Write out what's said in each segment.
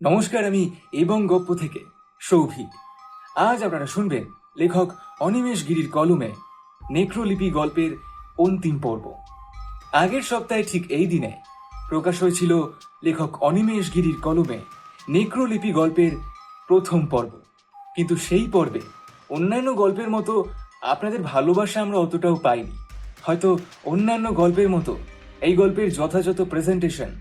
নমস্কার, আমি এবং গপ্প থেকে সৌভিক। আজ আপনারা শুনবেন লেখক অনিমেষ গিরির কলমে নেক্রোলিপি গল্পের অন্তিম পর্ব। আগের সপ্তাহে ঠিক এই দিনে প্রকাশ হয়েছিল লেখক অনিমেষ গিরির কলমে নেক্রোলিপি গল্পের প্রথম পর্ব। কিন্তু সেই পর্বে অন্যান্য গল্পের মতো আপনাদের ভালোবাসা আমরা অতটাও পাইনি। হয়তো অন্যান্য গল্পের মতো এই গল্পের যথাযথ প্রেজেন্টেশন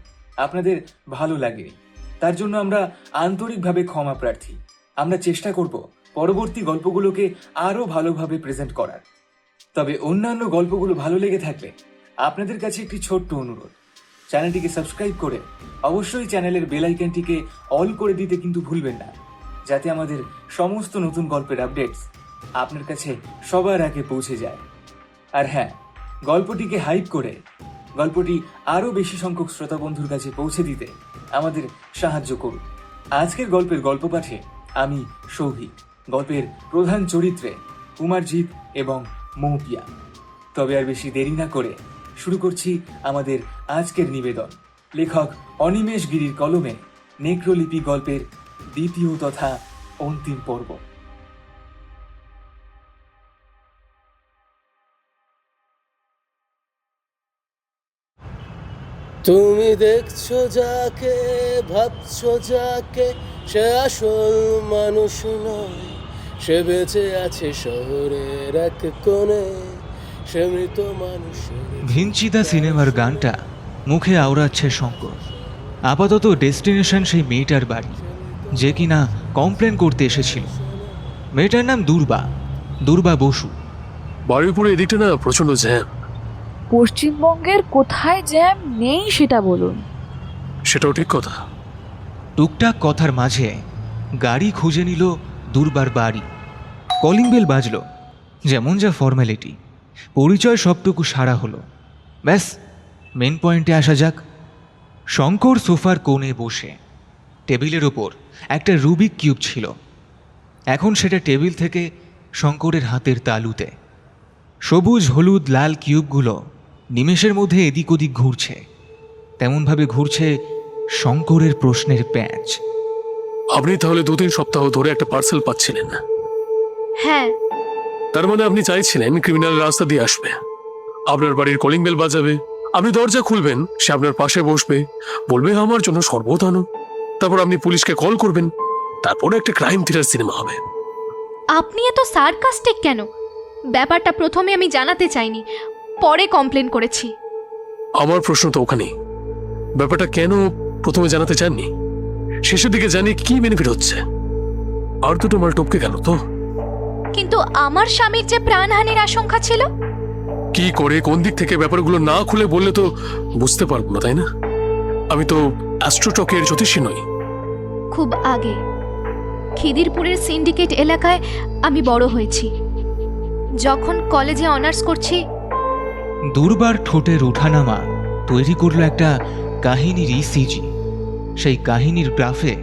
আপনাদের ভালো লাগেনি। তার জন্য আমরা আন্তরিকভাবে ক্ষমা প্রার্থী। আমরা চেষ্টা করব পরবর্তী গল্পগুলোকে আরো ভালোভাবে প্রেজেন্ট করার। তবে অন্যান্য গল্পগুলো ভালো লেগে থাকলে আপনাদের কাছে একটি ছোট্ট অনুরোধ, চ্যানেলটিকে সাবস্ক্রাইব করে অবশ্যই চ্যানেলের বেল আইকনটিকে অল করে দিতে কিন্তু ভুলবেন না, যাতে আমাদের সমস্ত নতুন গল্পের আপডেটস আপনার কাছে সবার আগে পৌঁছে যায়। আর হ্যাঁ, গল্পটিকে হাইপ করে গল্পটি আরো বেশি সংখ্যক শ্রোতা বন্ধুর কাছে পৌঁছে দিতে আমাদের সাহায্য করুন। আজকের গল্পের গল্প পাঠে আমি সৌভিক, গল্পের প্রধান চরিত্রে কুমারজিৎ এবং মৌপিয়া। তবে আর বেশি দেরি না করে শুরু করছি আমাদের আজকের নিবেদন, লেখক অনিমেষ গিরির কলমে নেক্রোলিপি গল্পের দ্বিতীয় তথা অন্তিম পর্ব। তুমি দেখছো যাকে, ভাবছো যাকে, সে আসল মানুষ নয়। সে বেঁচে আছে শহরের এক কোণে, সে মৃত মানুষের। ভিঞ্চিদা সিনেমার গানটা মুখে আওড়াচ্ছে শঙ্কর। আপাতত ডেস্টিনেশন সেই মেয়েটার বাড়ি, যে কিনা কমপ্লেন করতে এসেছিল। মেয়েটার নাম দুর্বা বসু। বারুইপুরে এদিকটা না প্রচন্ড জ্যাম। পশ্চিমবঙ্গের কোথায় জ্যাম নেই সেটা বলুন। সেটাও ঠিক কথা। টুকটাক কথার মাঝে গাড়ি খুঁজে নিল দুর্বার বাড়ি। কলিং বেল বাজল, যেমন যা ফর্ম্যালিটি। পরিচয় সবটুকু সারা হলো। ব্যাস, মেন পয়েন্টে আসা যাক। শঙ্কর সোফার কোণে বসে, টেবিলের ওপর একটা রুবিক কিউব ছিল। এখন সেটা টেবিল থেকে শঙ্করের হাতের তালুতে। সবুজ হলুদ লাল কিউবগুলো নিমেষের মধ্যে এদিক ওদিক ঘুরছে। তেমনভাবে ঘুরছে শঙ্করের প্রশ্নের প্যাঁচ। আপনি তাহলে 2-3 সপ্তাহ ধরে একটা পার্সেল পাচ্ছিলেন না? হ্যাঁ, তার মানে আপনি চাইছিলেন ক্রিমিনাল রাস্তা দিয়ে আসবে, আপনার বাড়ির কলিং বেল বাজাবে, আপনি দরজা খুলবেন, সে আপনার পাশে বসবে, বলবে আমার জন্য শরবত আনো। তারপর আপনি পুলিশকে কল করবেন, তারপরে একটা ক্রাইম থ্রিলার সিনেমা হবে। আপনি এত সার্কাস্টিক কেন? ব্যাপারটা প্রথমে আমি জানাতে চাইনি, পরে কমপ্লেন করেছি। আমার প্রশ্ন তো ওখানেই, ব্যাপারটা কেন প্রথমে জানাতে চাননি? শেষের দিকে জানিয়ে কি বেনিফিট হচ্ছে? আর দুটো মাল টপকে গেল তো। কিন্তু আমার স্বামীর যে প্রাণহানির আশঙ্কা ছিল। কি করে কোন দিক থেকে ব্যাপারগুলো না খুলে বললে তো বুঝতে পারবো না, তাই না? আমি তো অ্যাস্ট্রোটকের জ্যোতিষী নই। খুব আগে খিদিরপুরের সিন্ডিকেট এলাকায় আমি বড় হয়েছি। যখন কলেজে অনার্স করছি, দুর্বার ঠোঁটের ওঠানামা তৈরি করলো একটা কাহিনীর ইসিজি। সেই কাহিনীর গ্রাফে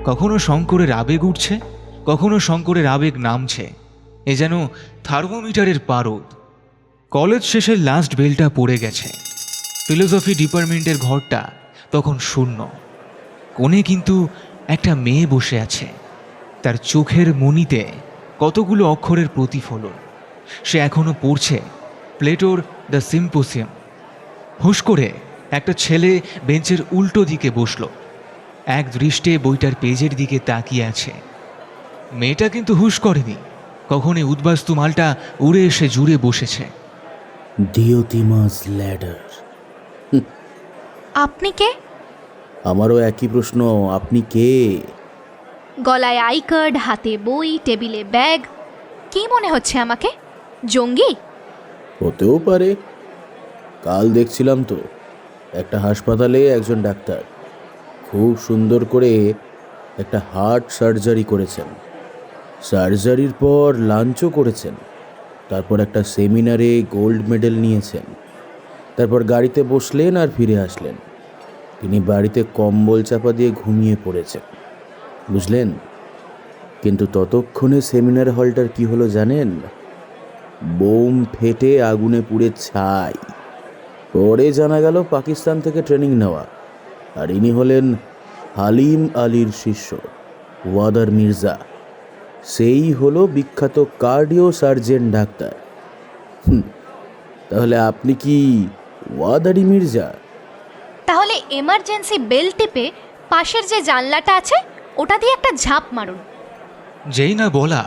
কখনো শঙ্করের আবেগ উঠছে, কখনো শঙ্করের আবেগ নামছে। এ যেন থার্মোমিটারের পারদ। কলেজ শেষের লাস্ট বেলটা পড়ে গেছে। ফিলোসফি ডিপার্টমেন্টের ঘরটা তখন শূন্য। কোণে কিন্তু একটা মেয়ে বসে আছে, তার চোখের মণিতে কতগুলো অক্ষরের প্রতিফলন। সে এখনো পড়ছে প্লেটোর দ্য সিম্পোসিয়াম। হুশ করে একটা ছেলে বেঞ্চের উল্টো দিকে বসল, এক দৃষ্টে বইটার পেজের দিকে তাকিয়ে আছে। মেয়েটা কিন্তু হুশ করেনি, কখনই উদ্বাস্তু মালটা উড়ে এসে জুড়ে বসেছে। ডিওতিমাস ল্যাডার। আপনি কে? আমারও একই প্রশ্ন, আপনি কে? গলায় আই কার্ড, হাতে বই, টেবিলে ব্যাগ। কি মনে হচ্ছে আমাকে? জঙ্গি? হতেও পারে। কাল দেখছিলাম তো একটা হাসপাতালে একজন ডাক্তার খুব সুন্দর করে একটা হার্ট সার্জারি করেছেন। সার্জারির পর লাঞ্চও করেছেন, তারপর একটা সেমিনারে গোল্ড মেডেল নিয়েছেন। তারপর গাড়িতে বসলেন আর ফিরে আসলেন। তিনি বাড়িতে কম্বল চাপা দিয়ে ঘুমিয়ে পড়েছেন, বুঝলেন? কিন্তু ততক্ষণে সেমিনার হলটার কি হলো জানেন? বোম ফেটে আগুনে পুড়ে ছাই। পরে জানা গেল পাকিস্তান থেকে ট্রেনিং নেওয়া, আর ইনি হলেন হালিম আলীর শিষ্য ওয়াদার মির্জা, সেই হলো বিখ্যাত কার্ডিও সার্জন ডাক্তার। তাহলে আপনি কি ওয়াদারি মির্জা? তাহলে এমার্জেন্সি বেল টিপে পাশের যে জানলাটা আছে ওটা দিয়ে একটা ঝাঁপ মারুন। যেই না বলা,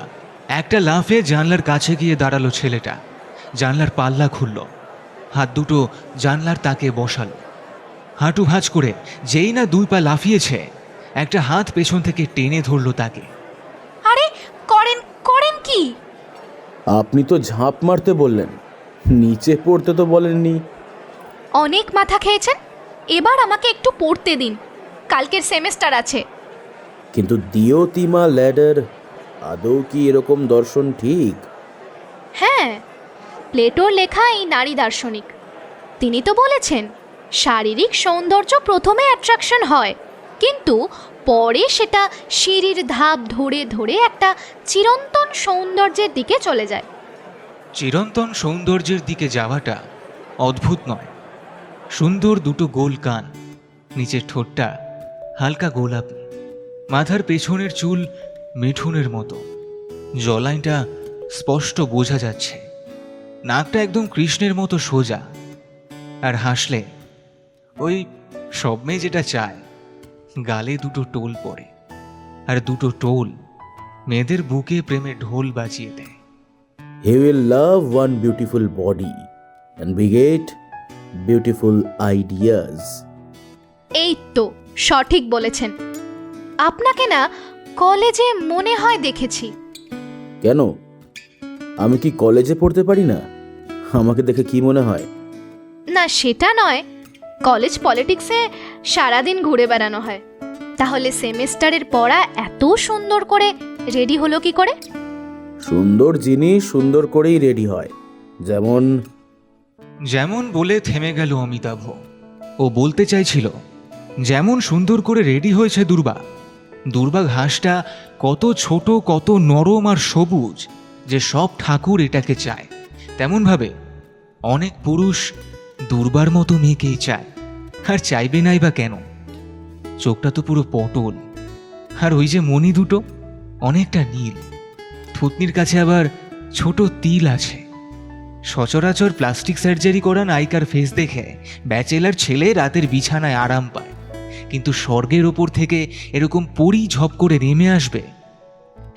একটা লাফে জানলার কাছে গিয়ে দাঁড়ালো ছেলেটা। জানলার পাল্লা খুলল, হাত দুটো জানলার তাকে বসালো। হাঁটু ভাঁজ করে যেই না 2 পা লাফিয়েছে, একটা হাত পেছন থেকে টেনে ধরলো তাকে। আরে করেন করেন কি? আপনি তো ঝাঁপ মারতে বললেন, নিচে পড়তে তো বলেননি। অনেক মাথা খেয়েছেন, এবার আমাকে একটু পড়তে দিন, কালকের সেমেস্টার আছে। কিন্তু দিওতিমা ল্যাডার, আদৌ কি এরকম দর্শন ঠিক? হ্যাঁ, প্লেটোর লেখা এই নারী দার্শনিক, তিনি তো বলেছেন শারীরিক সৌন্দর্য প্রথমে অ্যাট্রাকশন হয়, কিন্তু পরে সেটা সিঁড়ির ধাপ ধরে ধরে একটা চিরন্তন সৌন্দর্যের দিকে চলে যায়। চিরন্তন সৌন্দর্যের দিকে যাওয়াটা অদ্ভুত নয়। সুন্দর দুটো গোল কান, নিচের ঠোঁটটা হালকা গোলাপি, মাথার পেছনের চুল মিঠুনের মতো, জলাইনটা স্পষ্ট বোঝা যাচ্ছে, নাকটা একদম কৃষ্ণের মতো সোজা, আর হাসলে ওই সব মেয়ে যেটা চায়, গালে দুটো টোল পড়ে, আর দুটো টোল মেয়েদের বুকে প্রেমে ঢোল বাজিয়ে দেয়। He will love one beautiful body and beget beautiful ideas. এই তো সঠিক বলেছেন। আপনাকে না কলেজে মনে হয় দেখেছি। কেন, আমি কি কলেজে পড়তে পারি না? আমাকে দেখে কি মনে হয়? না সেটা নয়, কলেজ পলিটিক্সে সারাদিন ঘুরে বেড়ানো হয়, তাহলে সেমেস্টারের পড়া এত সুন্দর করে রেডি হলো কি করে? সুন্দর জিনিস সুন্দর করেই রেডি হয়। যেমন যেমন বলে থেমে গেল অমিতাভ। ও বলতে চাইছিল, যেমন সুন্দর করে রেডি হয়েছে দুর্বা ঘাসটা কত ছোট, কত নরম আর সবুজ যে সব ঠাকুর এটাকে চায়, তেমনভাবে অনেক পুরুষ দুর্বার মতো মেয়েকেই চায়। আর চাইবে নাই বা কেন? চোখটা তো পুরো পটল, আর ওই যে মণি দুটো অনেকটা নীল, থুতনির কাছে আবার ছোট তিল আছে। সচরাচর প্লাস্টিক সার্জারি করা নায়িকার ফেস দেখে ব্যাচেলার ছেলে রাতের বিছানায় আরাম পায়, কিন্তু স্বর্গের ওপর থেকে এরকম পরি ঝপ করে নেমে আসবে,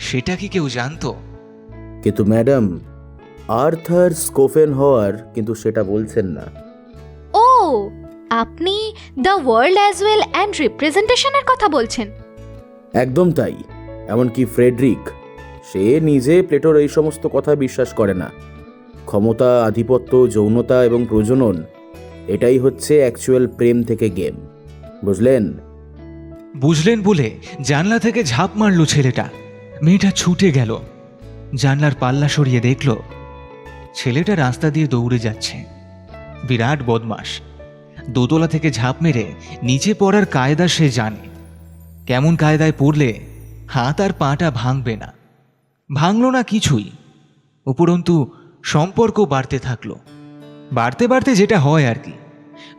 সেটা কি কেউ জানতো? কিন্তু ম্যাডাম, আর্থার স্কোফেন হওয়ার কিন্তু সেটা বলছেন না। ও, আপনি the world as well and রিপ্রেজেন্টেশনের কথা বলছেন? একদম তাই। এমনকি ফ্রেডরিক, সে নিজে প্লেটোর এই সমস্ত কথা বিশ্বাস করে না। ক্ষমতা, আধিপত্য, যৌনতা এবং প্রজনন, এটাই হচ্ছে অ্যাকচুয়াল প্রেম থেকে গেম। বুঝলেন বলে জানলা থেকে ঝাঁপ মারল ছেলেটা। মেয়েটা ছুটে গেল, জানলার পাল্লা সরিয়ে দেখল ছেলেটা রাস্তা দিয়ে দৌড়ে যাচ্ছে। বিরাট বদমাস, দোতলা থেকে ঝাঁপ মেরে নিচে পড়ার কায়দা সে জানে। কেমন কায়দায় পড়লে হাত আর পাটা ভাঙবে না। ভাঙল না কিছুই, উপরন্তু সম্পর্ক বাড়তে থাকলো। বাড়তে বাড়তে যেটা হয় আর কি,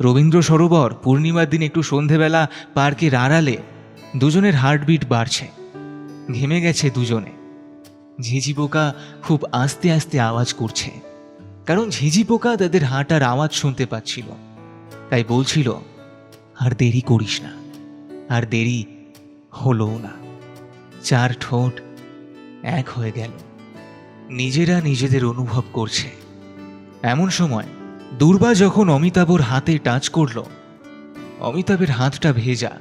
রবীন্দ্র সরোবর পূর্ণিমার দিন একটু সন্ধেবেলা পার্কের আড়ালে দুজনের হার্টবিট বাড়ছে। ঘেমে গেছে দুজনে। ঝিঝি পোকা খুব আস্তে আস্তে আওয়াজ করছে, কারণ ঝিঝি পোকা তাদের হাঁটার আওয়াজ শুনতে পাচ্ছিল। তাই বলছিল, আর দেরি করিস না। আর দেরি হলো না। 4 ঠোঁট এক হয়ে গেল, নিজেরা নিজেদের অনুভব করছে। এমন সময় দুর্বা যখন অমিতাভর হাতে টাচ করল, অমিতাভের হাতটা ভেজা।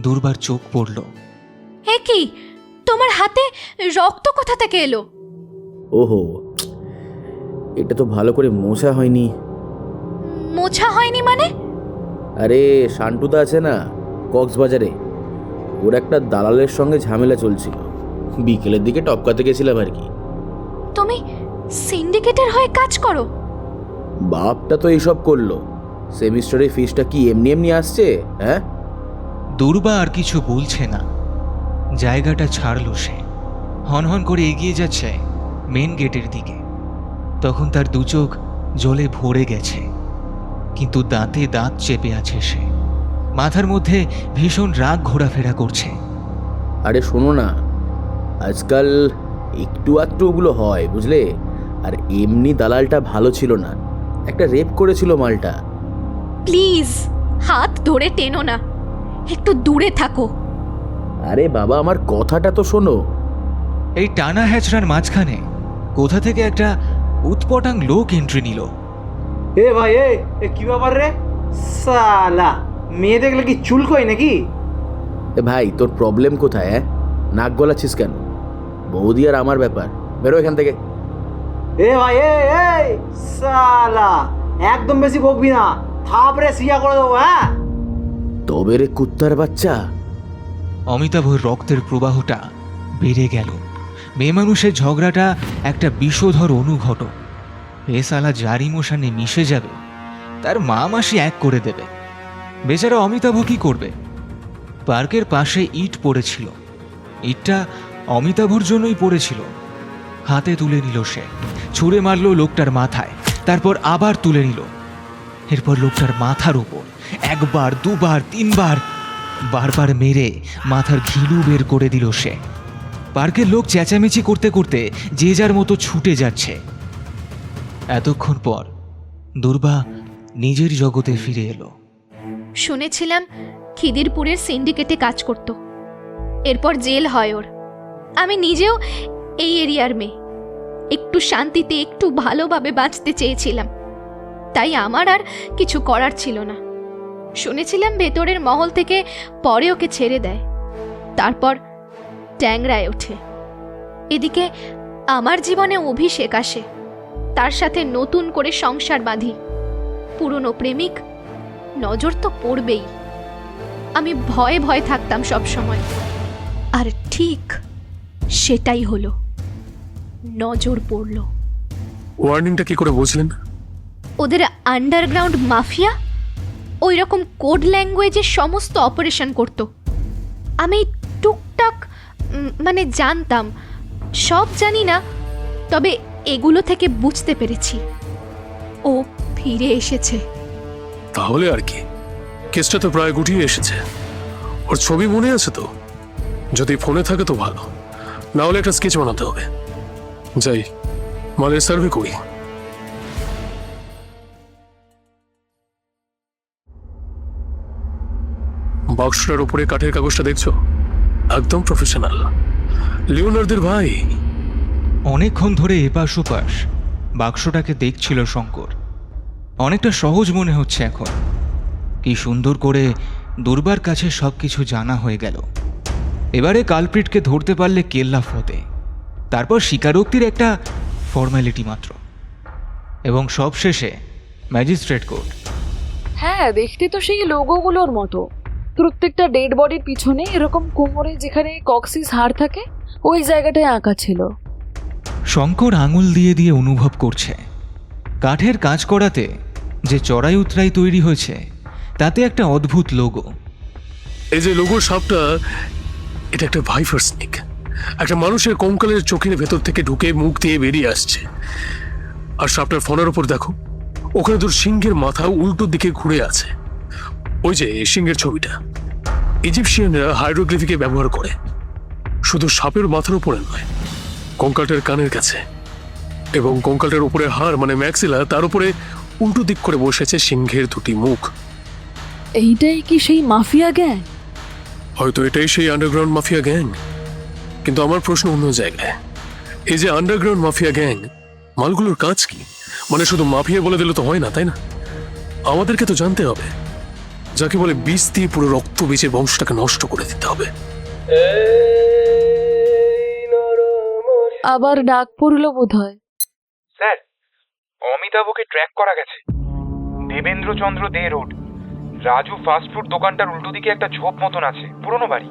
দুর্বার চোখ পড়ল। হে কি, তোমার হাতে রক্ত কোথা থেকে এলো? ওহো, এটা তো ভালো করে মোছা হয়নি। মোছা হয়নি মানে? আরে শান্টুদা আছে না কক্সবাজারে, ওর একটা দালালের সঙ্গে ঝামেলা চলছিল। বিকেলের দিকে টপকাতে গেছিলাম আর কি। তুমি সিন্ডিকেটের হয়ে কাজ করো? বাপটা তো এইসব করলো। সেমিস্টারের ফিসটা কি এমনি এমনি আসছে? হ্যাঁ। দুর্বা আর কিছু বলছে না। জায়গাটা ছাড়ল সে, হনহন করে এগিয়ে যাচ্ছে মেন গেটের দিকে। তখন তার দু চোখ জলে ভরে গেছে, কিন্তু দাঁতে দাঁত চেপে আছে সে। মাথার মধ্যে ভীষণ রাগ ঘোরাফেরা করছে। আরে শোনো না, আজকাল একটু আধটু ওগুলো হয় বুঝলে। আর এমনি দালালটা ভালো ছিল না, একটা রেপ করেছিল মালটা। প্লিজ হাত ধরে টেনো না, একটু দূরে থাকো। আরে বাবা, আমার কথাটা তো শোনো। এই টানা হ্যাচড়ার মাঝখানে কোথা থেকে একটা উৎপটাং লোক এন্ট্রি নিল। এ ভাই, এ কি ব্যাপার রে? সালা মেয়ে দেখলে কি চুল কই নাকি? এ ভাই, তোর প্রবলেম কোথায়? নাক গলাচ্ছিস কেন? বৌদি আর আমার ব্যাপার, বেরো এখান থেকে। এ ভাই, সালা একদম বেশি বকবি না, থাপড়ে সিয়া করে দেবো। হ্যাঁ, তবে রে কুত্তার বাচ্চা। অমিতাভর রক্তের প্রবাহটা বেড়ে গেল। মেয়ে মানুষের ঝগড়াটা একটা বিষধর অনুঘটক। এ সালা যার ইমোশনে মিশে যাবে তার মা মাসি এক করে দেবে। বেচারা অমিতাভ কি করবে? পার্কের পাশে ইট পড়েছিল, ইটটা অমিতাভর জন্যই পড়েছিল। হাতে তুলে নিল সে, ছুঁড়ে মারল লোকটার মাথায়, তারপর আবার তুলে নিল। এরপর লোকটার মাথার উপর একবার, দুবার, তিনবার বারবার মেরে মাথার ঘিলু বের করে দিল সে। পার্কের লোক চেঁচামেচি করতে করতে যে যার মতো ছুটে যাচ্ছে। এতক্ষণ পর দুর্বা নিজের জগতে ফিরে এলো। শুনেছিলাম খিদিরপুরের সিন্ডিকেটে কাজ করত, এরপর জেল হয় ওর। আমি নিজেও এই এরিয়ার মেয়ে, একটু শান্তিতে একটু ভালোভাবে বাঁচতে চেয়েছিলাম, তাই আমার আর কিছু করার ছিল না। শুনেছিলাম ভেতরের মহল থেকে পরে ওকে ছেড়ে দেয়, তারপর ট্যাংরায় ওঠে। এদিকে আমার জীবনে অভিষেক আসে, তার সাথে নতুন করে সংসার বাঁধি। পুরনো প্রেমিক, নজর তো পড়বেই। আমি ভয়ে ভয়ে থাকতাম সব সময়, আর ঠিক সেটাই হলো, নজর পড়ল। ওয়ার্নিংটা কি করে বুঝলেন? ওদের আন্ডারগ্রাউন্ড মাফিয়া ওই রকম কোড ল্যাঙ্গুয়েজে সমস্ত অপারেশন করত। আমি টুকটাক মানে জানতাম, সব জানি না, তবে এগুলো থেকে বুঝতে পেরেছি ও ফিরে এসেছে। তাহলে আর কি, কেসটা তো প্রায় গুটিয়ে এসেছে। ওর ছবি মনে আছে তো? যদি ফোনে থাকে তো ভালো, না হলে একটা স্কেচ বানাতে হবে। যাই, মালের সার্ভে করি। বাক্সটার উপরে কাঠের কাগজটা দেখছো? একদম প্রফেশনাল, লিওনার্দের ভাই। অনেকক্ষণ ধরে এপাশ ওপাশ বাক্সটাকে দেখছিল শঙ্কর। অনেকটা সহজ মনে হচ্ছে এখন। কি সুন্দর করে দুর্বার কাছে সবকিছু জানা হয়ে গেল। এবারে কালপ্রিটকে ধরতে পারলে কেল্লা ফতে, তারপর স্বীকারোক্তির একটা ফর্ম্যালিটি মাত্র, এবং সবশেষে ম্যাজিস্ট্রেট কোর্ট। হ্যাঁ, দেখতে তো সেই লোগোগুলোর মতো। প্রত্যেকটা ডেড বডির পিছনে এরকম কোমরে যেখানে কক্সিস হাড় থাকে ওই জায়গাটায় আঁকা ছিল। শঙ্কর আঙুল দিয়ে দিয়ে অনুভব করছে কাঠের কাজ করাতে যে চড়াই উতরাই তৈরি হয়েছে তাতে একটা অদ্ভুত লোগো। এই যে লোগোর সাপটা, এটা একটা ভাইফার স্নেক। একটা মানুষের কঙ্কালের চোখের ভেতর থেকে ঢুকে মুখ দিয়ে বেরিয়ে আসছে। আর সাপটার ফোনের উপর দেখো, ওখানে তোর সিংহের মাথা উল্টো দিকে ঘুরে আছে। ওই যে সিংহের ছবিটা ইজিপশিয়ানরা হাইড্রোগ্লিফিকে ব্যবহার করে, শুধু সাপের মাথার উপরে নয়, কঙ্কালটার কানের কাছে, এবং কঙ্কালটার উপরে হাড় মানে ম্যাক্সিলা, তার উপরে উল্টো দিক করে বসেছে সিংহের দুটি মুখ। এইটাই কি সেই মাফিয়া গ্যাং? হয়তো এটাই সেই আন্ডারগ্রাউন্ড মাফিয়া গ্যাং, কিন্তু আমার প্রশ্ন অন্য জায়গায়। এই যে আন্ডারগ্রাউন্ড মাফিয়া গ্যাং, মালগুলোর কাজ কি? মানে শুধু মাফিয়া বলে দিলে তো হয় না, তাই না? আমাদেরকে তো জানতে হবে, যাকে বলে বিষ দিয়ে পুরো রক্ত বেঁচে বংশটাকে নষ্ট করে দিতে হবে। আবার ডাক পড়লো বোধহয়। স্যার, অমিতাভকে ট্র্যাক করা গেছে। দেবেন্দ্রচন্দ্র দে রোড, রাজু ফাস্টফুড দোকানটার উল্টো দিকে একটা ঝোপ মতন আছে, পুরনো বাড়ি।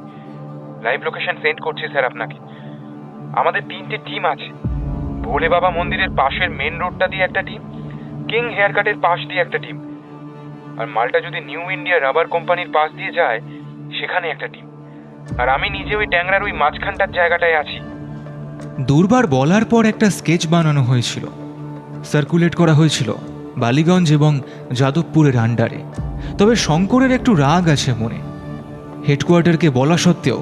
লাইভ লোকেশন সেন্ড করছি স্যার আপনাকে। আমাদের 3টে টিম আছে। ভোলে বাবা মন্দিরের পাশের মেন রোডটা দিয়ে একটা টিম, কিং হেয়ার কাটের পাশ দিয়ে একটা টিম, আর মালটা যদি নিউ ইন্ডিয়া রাবার কোম্পানির পাশ দিয়ে যায় সেখানে একটা টিম, আর আমি নিজে ওই ট্যাংরার ওই মাঝখানটার জায়গাটায় আছি। দুর্বার বলার পর একটা স্কেচ বানানো হয়েছিল, সার্কুলেট করা হয়েছিল বালিগঞ্জ এবং যাদবপুরের আন্ডারে। তবে শঙ্করের একটু রাগ আছে মনে। হেডকোয়ার্টারকে বলা সত্ত্বেও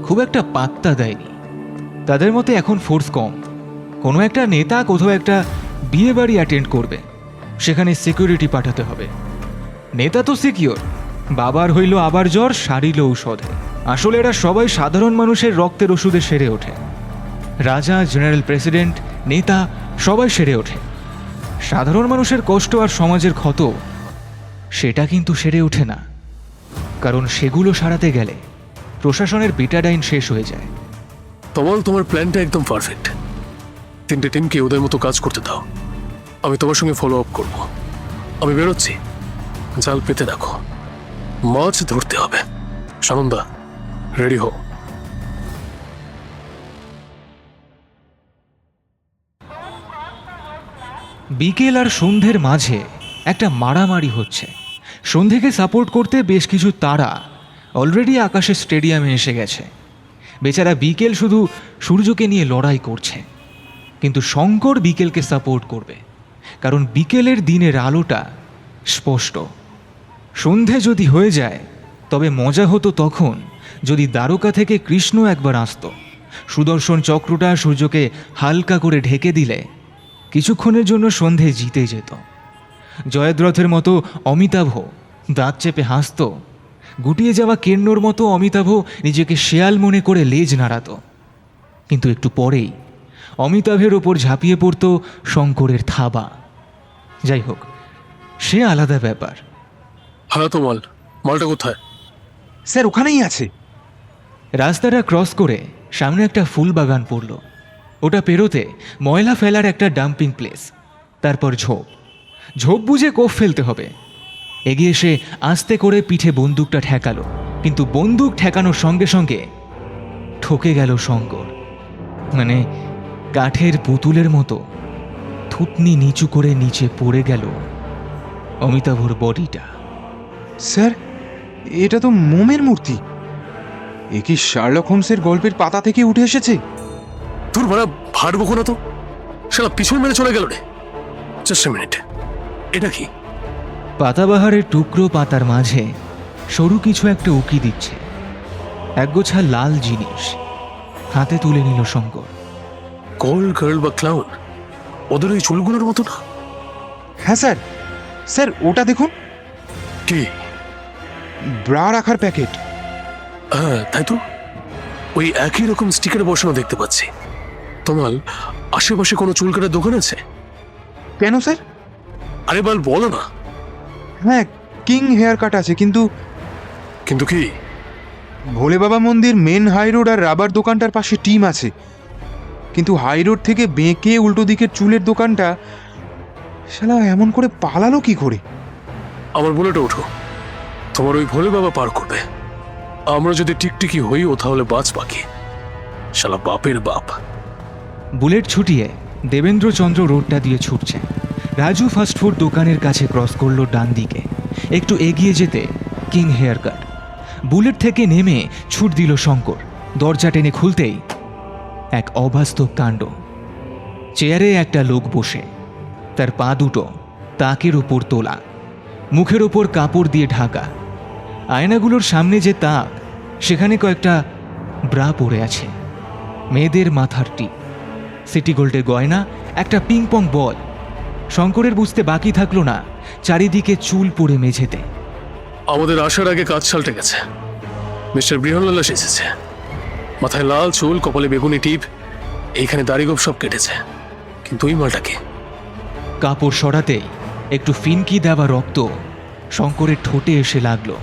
খুব একটা পাত্তা দেয়নি। তাদের মতে এখন ফোর্স কম। কোনো একটা নেতা কোথাও একটা বিয়ে বাড়ি অ্যাটেন্ড করবে, সেখানে সিকিউরিটি পাঠাতে হবে। নেতা তো সিকিউর, বাবার হইল আবার জ্বর, সারিল ঔষধে। আসলে এরা সবাই সাধারণ মানুষের রক্তের ওষুধে সেরে ওঠে। রাজা, জেনারেল প্রেসিডেন্ট, নেতা সবাই সেরে ওঠে। সাধারণ মানুষের কষ্ট আর সমাজের ক্ষত সেটা কিন্তু সেরে ওঠে না, কারণ সেগুলো সারাতে গেলে প্রশাসনের বিটাডাইন শেষ হয়ে যায়। তোমার প্ল্যানটা একদম পারফেক্ট। 3টে টিমকে ওদের মতো কাজ করতে দাও, আমি তোমার সঙ্গে ফলো আপ করবো। আমি বেরোচ্ছি, জাল পেতে দেখো, মাছ ধরতে হবে। সানন্দা, রেডি হও। বিকেল আর সন্ধ্যের মাঝে একটা মারামারি হচ্ছে। সন্ধ্যেকে সাপোর্ট করতে বেশ কিছু তারা অলরেডি আকাশের স্টেডিয়ামে এসে গেছে। বেচারা বিকেল শুধু সূর্যকে নিয়ে লড়াই করছে, কিন্তু শঙ্কর বিকেলকে সাপোর্ট করবে, কারণ বিকেলের দিনের আলোটা স্পষ্ট। সন্ধে যদি হয়ে যায় তবে মজা হতো তখন যদি দ্বারকা থেকে কৃষ্ণ একবার আসতো। সুদর্শন চক্রটা সূর্যকে হালকা করে ঢেকে দিলে কিছুক্ষণের জন্য সন্ধে জিতে যেত। জয়দ্রথের মতো অমিতাভ দাঁত চেপে হাসত, গুটিয়ে যাওয়া কেন্নর মতো অমিতাভ নিজেকে শেয়াল মনে করে লেজ নাড়াত। কিন্তু একটু পরেই অমিতাভের ওপর ঝাঁপিয়ে পড়ত শঙ্করের থাবা। যাই হোক, সে আলাদা ব্যাপার। হ্যাঁ, তো মালটা কোথায়? স্যার ওখানেই আছে। রাস্তাটা ক্রস করে সামনে একটা ফুল বাগান পড়ল। ওটা পেরোতে ময়লা ফেলার একটা ডাম্পিং প্লেস, তারপর ঝোপ বুঝে কোফ ফেলতে হবে। এগিয়ে এসে আস্তে করে পিঠে বন্দুকটা ঠেকালো, কিন্তু বন্দুক ঠেকানোর সঙ্গে সঙ্গে ঠকে গেল শঙ্কর। মানে কাঠের পুতুলের মতো থুতনি নিচু করে নিচে পড়ে গেল অমিতাভর বডিটা। স্যার এটা তো মোমের মূর্তি। এ কি শার্লক হোমসের গল্পের পাতা থেকে উঠে এসেছে? তোর ভাড়া ভাট বকো না তো, শালা পিছন মেরে চলে গেল রে। জাস্ট মিনিট, এটা কি? পাতাবাহারের টুকরো পাতার মাঝে সরু কিছু একটা উকি দিচ্ছে, একগোছা লাল জিনিস হাতে তুলে নিল শঙ্কর। কল গার্ল বা ক্লাউন, ওদের ওই চুলগুলোর মতো না? হ্যাঁ স্যার, স্যার ওটা দেখুন, কি? ব্রা রাখার প্যাকেট। হ্যাঁ তাই তো, ওই একই রকম স্টিকার বসানো দেখতে পাচ্ছি। তোমার আশেপাশে কোনো চুল কাটার দোকান আছে? কেন স্যার? আরে বাল বলো না। হ্যাঁ, কিং হেয়ার কাট আছে, কিন্তু কিন্তু কি? ভোলে বাবা মন্দির মেন হাই রোড আর রাবার দোকানটার পাশে টিম আছে, কিন্তু হাই রোড থেকে বেঁকে উল্টো দিকের চুলের দোকানটা শালা এমন করে পালালো কি করে? আমার বুলেটে ওঠো, তোমার ওই ভোলে বাবা পার করবে। আমরা যদি টিকটিকি হইও তাহলে বাজ বাকি। শালা বাপের বাপ। বুলেট ছুটিয়ে দেবেন্দ্রচন্দ্র রোডটা দিয়ে ছুটছে। রাজু ফাস্টফুড দোকানের কাছে ক্রস করলো ডান দিকে। একটু এগিয়ে যেতে কিং হেয়ার কাট। বুলেট থেকে নেমে ছুট দিল শঙ্কর। দরজা টেনে খুলতেই এক অবাস্তব কাণ্ড। চেয়ারে একটা লোক বসে, তার পা দুটো তাকের ওপর তোলা, মুখের ওপর কাপড় দিয়ে ঢাকা। আয়নাগুলোর সামনে যে তাক, সেখানে কয়েকটা ব্রা পড়ে আছে, মেয়েদের মাথার টিপ, সিটি গোল্ডের গয়না, একটা পিং পং বল। শঙ্করের বুঝতে বাকি থাকলো না চারিদিকে চুল পড়ে মেঝেতে। আমাদের আসার আগে কাজ ছালটে গেছে। মিস্টার বৃহন্লাল এসেছে, মাথায় লাল চুল, কপালে বেগুনি টিপ, এইখানে দাড়িগোপ সব কেটেছে। কিন্তু ওই মালটাকে কাপড় সরাতেই একটু ফিনকি দেওয়া রক্ত শঙ্করের ঠোঁটে এসে লাগলো।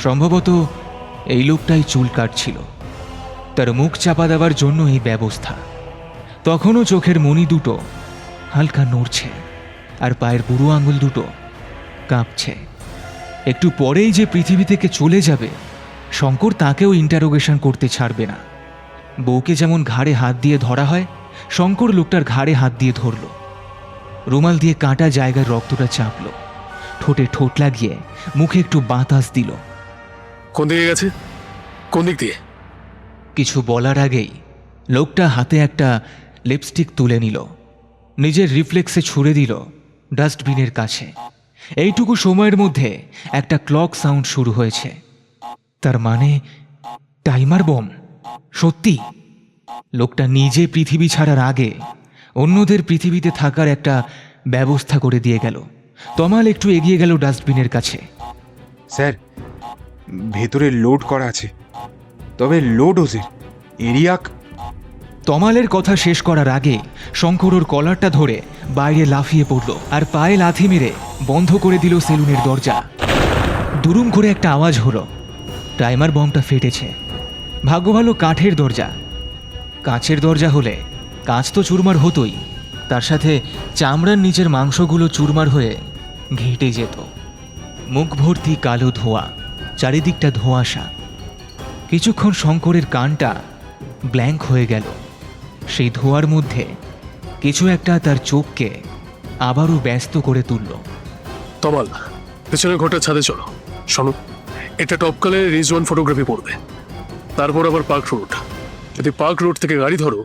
সম্ভবত এই লোকটাই চুল কাটছিল, তার মুখ চাপা দেওয়ার জন্য এই ব্যবস্থা। তখনও চোখের মণি দুটো হালকা নড়ছে আর পায়ের বুড়ো আঙুল দুটো কাঁপছে। একটু পরেই যে পৃথিবী থেকে চলে যাবে, শঙ্কর তাকেও ইন্টারোগেশন করতে ছাড়বে না। বউকে যেমন ঘাড়ে হাত দিয়ে ধরা হয়, শঙ্কর লোকটার ঘাড়ে হাত দিয়ে ধরল। রুমাল দিয়ে কাটা জায়গায় রক্তটা চাপল, ঠোঁটে ঠোঁট লাগিয়ে মুখে একটু বাতাস দিল। কোন দিকে গেছে? কোন দিক দিয়ে? কিছু বলার আগেই লোকটা হাতে একটা লিপস্টিক তুলে নিল, নিজের রিফ্লেক্সে ছুঁড়ে দিল ডাস্টবিনের কাছে। এইটুকু সময়ের মধ্যে একটা ক্লক সাউন্ড শুরু হয়েছে। তার মানে টাইমার বম। সত্যি লোকটা নিজে পৃথিবী ছাড়ার আগে অন্যদের পৃথিবীতে থাকার একটা ব্যবস্থা করে দিয়ে গেল। তমাল একটু এগিয়ে গেল ডাস্টবিনের কাছে। স্যার, ভেতরে লোড করা আছে, তবে লো ডোজের। এরিয়া তমালের কথা শেষ করার আগে শঙ্কর ওর কলারটা ধরে বাইরে লাফিয়ে পড়ল আর পায়ে লাথি মেরে বন্ধ করে দিল সেলুনের দরজা। দুরুম করে একটা আওয়াজ হলো। টাইমার বমটা ফেটেছে। ভাগ্য ভালো কাঠের দরজা। কাঁচের দরজা হলে কাঁচ তো চুরমার হতোই, তার সাথে চামড়ার নিচের মাংসগুলো চুরমার হয়ে ঘেঁটে যেত। মুখ ভর্তি কালো ধোঁয়া, চারিদিকটা ধোঁয়াশা। কিছুক্ষণ শঙ্করের কানটা ব্ল্যাঙ্ক হয়ে গেল। সেই ধোঁয়ার মধ্যে কিছু একটা তার চোখকে আবারও ব্যস্ত করে তুলল। তমাল, পেছনের ঘরটার ছাদে চলো। শোনো, এটা টপকালে রিজওয়ান ফটোগ্রাফি পড়বে, তারপর আবার পার্ক রোড। যদি পার্ক রোড থেকে গাড়ি ধরো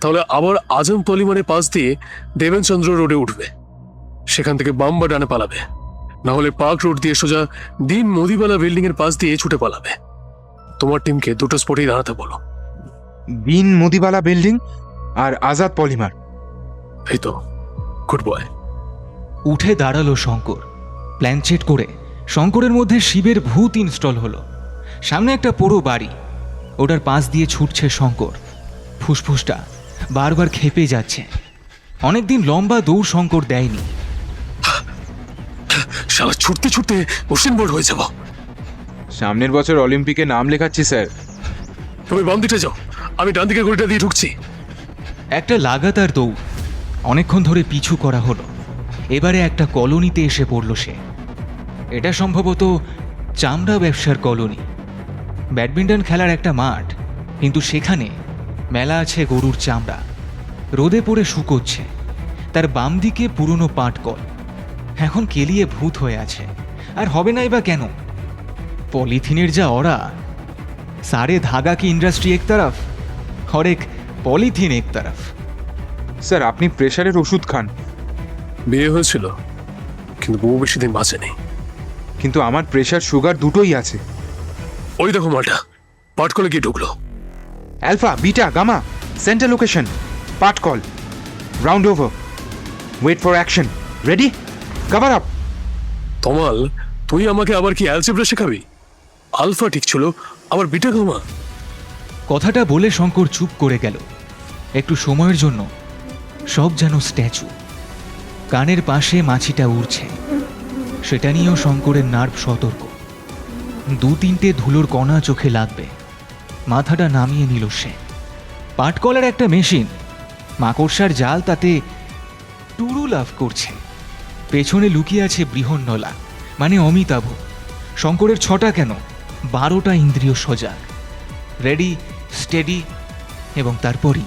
তাহলে আবার আজম পলিমারের পাশ দিয়ে দেবেনচন্দ্র রোডে উঠবে। সেখান থেকে বাম বা ডানে পালাবে, না হলে পার্ক রোড দিয়ে সোজা দিন মোদিবালা বিল্ডিং এর পাশ দিয়ে ছুটে পালাবে। তোমার টিমকে দুটো স্পটেই দাঁড়াতে বলো। বিন মোদিবালা বিল্ডিং আর আজাদ পলিমার। এই তো, গুড বয়। উঠে দাঁড়ালো শঙ্কর। প্ল্যান চেট করে শঙ্করের মধ্যে শিবের ভূত ইনস্টল হলো। সামনে একটা পুরো বাড়ি, ওটার পাশ দিয়ে ছুটছে শঙ্কর। ফুসফুসটা বারবার খেপে যাচ্ছে। অনেকদিন লম্বা দৌড় শঙ্কর দেয়নি। শালা ছুটতে ছুটতে হোসেন বোর্ড হয়ে যাব। সামনের বছর অলিম্পিকে নাম লেখাচ্ছি স্যার। তুমি বাম দিকে যাও, আমি ডান দিকের গলিটা দিয়ে ঢুকছি। একটা লাগাতার দৌড়। অনেকক্ষণ ধরে পিছু করা হলো। এবারে একটা কলোনিতে এসে পড়ল সে। এটা সম্ভবত চামড়া ব্যবসার কলোনি। ব্যাডমিন্টন খেলার একটা মাঠ, কিন্তু সেখানে মেলা আছে গরুর চামড়া। রোদে পড়ে শুকোচ্ছে। তার বাম দিকে পুরনো পাটকল, এখন কেলিয়ে ভূত হয়ে আছে। আর হবে নাই বা কেন? পলিথিনের যা অরা। सारे धागा की इंडस्ट्री एक तरफ और एक पॉलीथीन एक तरफ। স্যার, আপনি প্রেশারের ওষুধ খান। বিয়ে হয়েছিল, কিন্তু বউ বেশি দিন বাঁচেনি। কিন্তু আমার প্রেশার সুগার দুটোই আছে। ওই দেখো মালটা পাটকলে গিয়ে ঢুকলো। Alpha, beta, gamma, centre location, পাটকল, round over, wait for action, ready, cover up. Tamal, তুই আমাকে আবার কি অ্যালজেব্রা শেখাবি? আলফা ঠিক ছিল, আবার বিটা গামা। কথাটা বলে শঙ্কর চুপ করে গেল। একটু সময়ের জন্য সব যেন স্ট্যাচু। কানের পাশে মাছিটা উড়ছে, সেটা নিয়েও শঙ্করের নার্ভ সতর্ক। দু তিনটে ধুলোর কণা চোখে লাগবে। মাথাটা নামিয়ে নিল সে। পাটকলের একটা মেশিন, মাকড়সার জাল, তাতে টুরু লাভ করছে। পেছনে লুকিয়ে আছে বৃহন্নলা, মানে অমিতাভ। শঙ্করের 6টা কেন 12টা ইন্দ্রিয় সজাগ, রেডি, স্টেডি, এবং তারপরই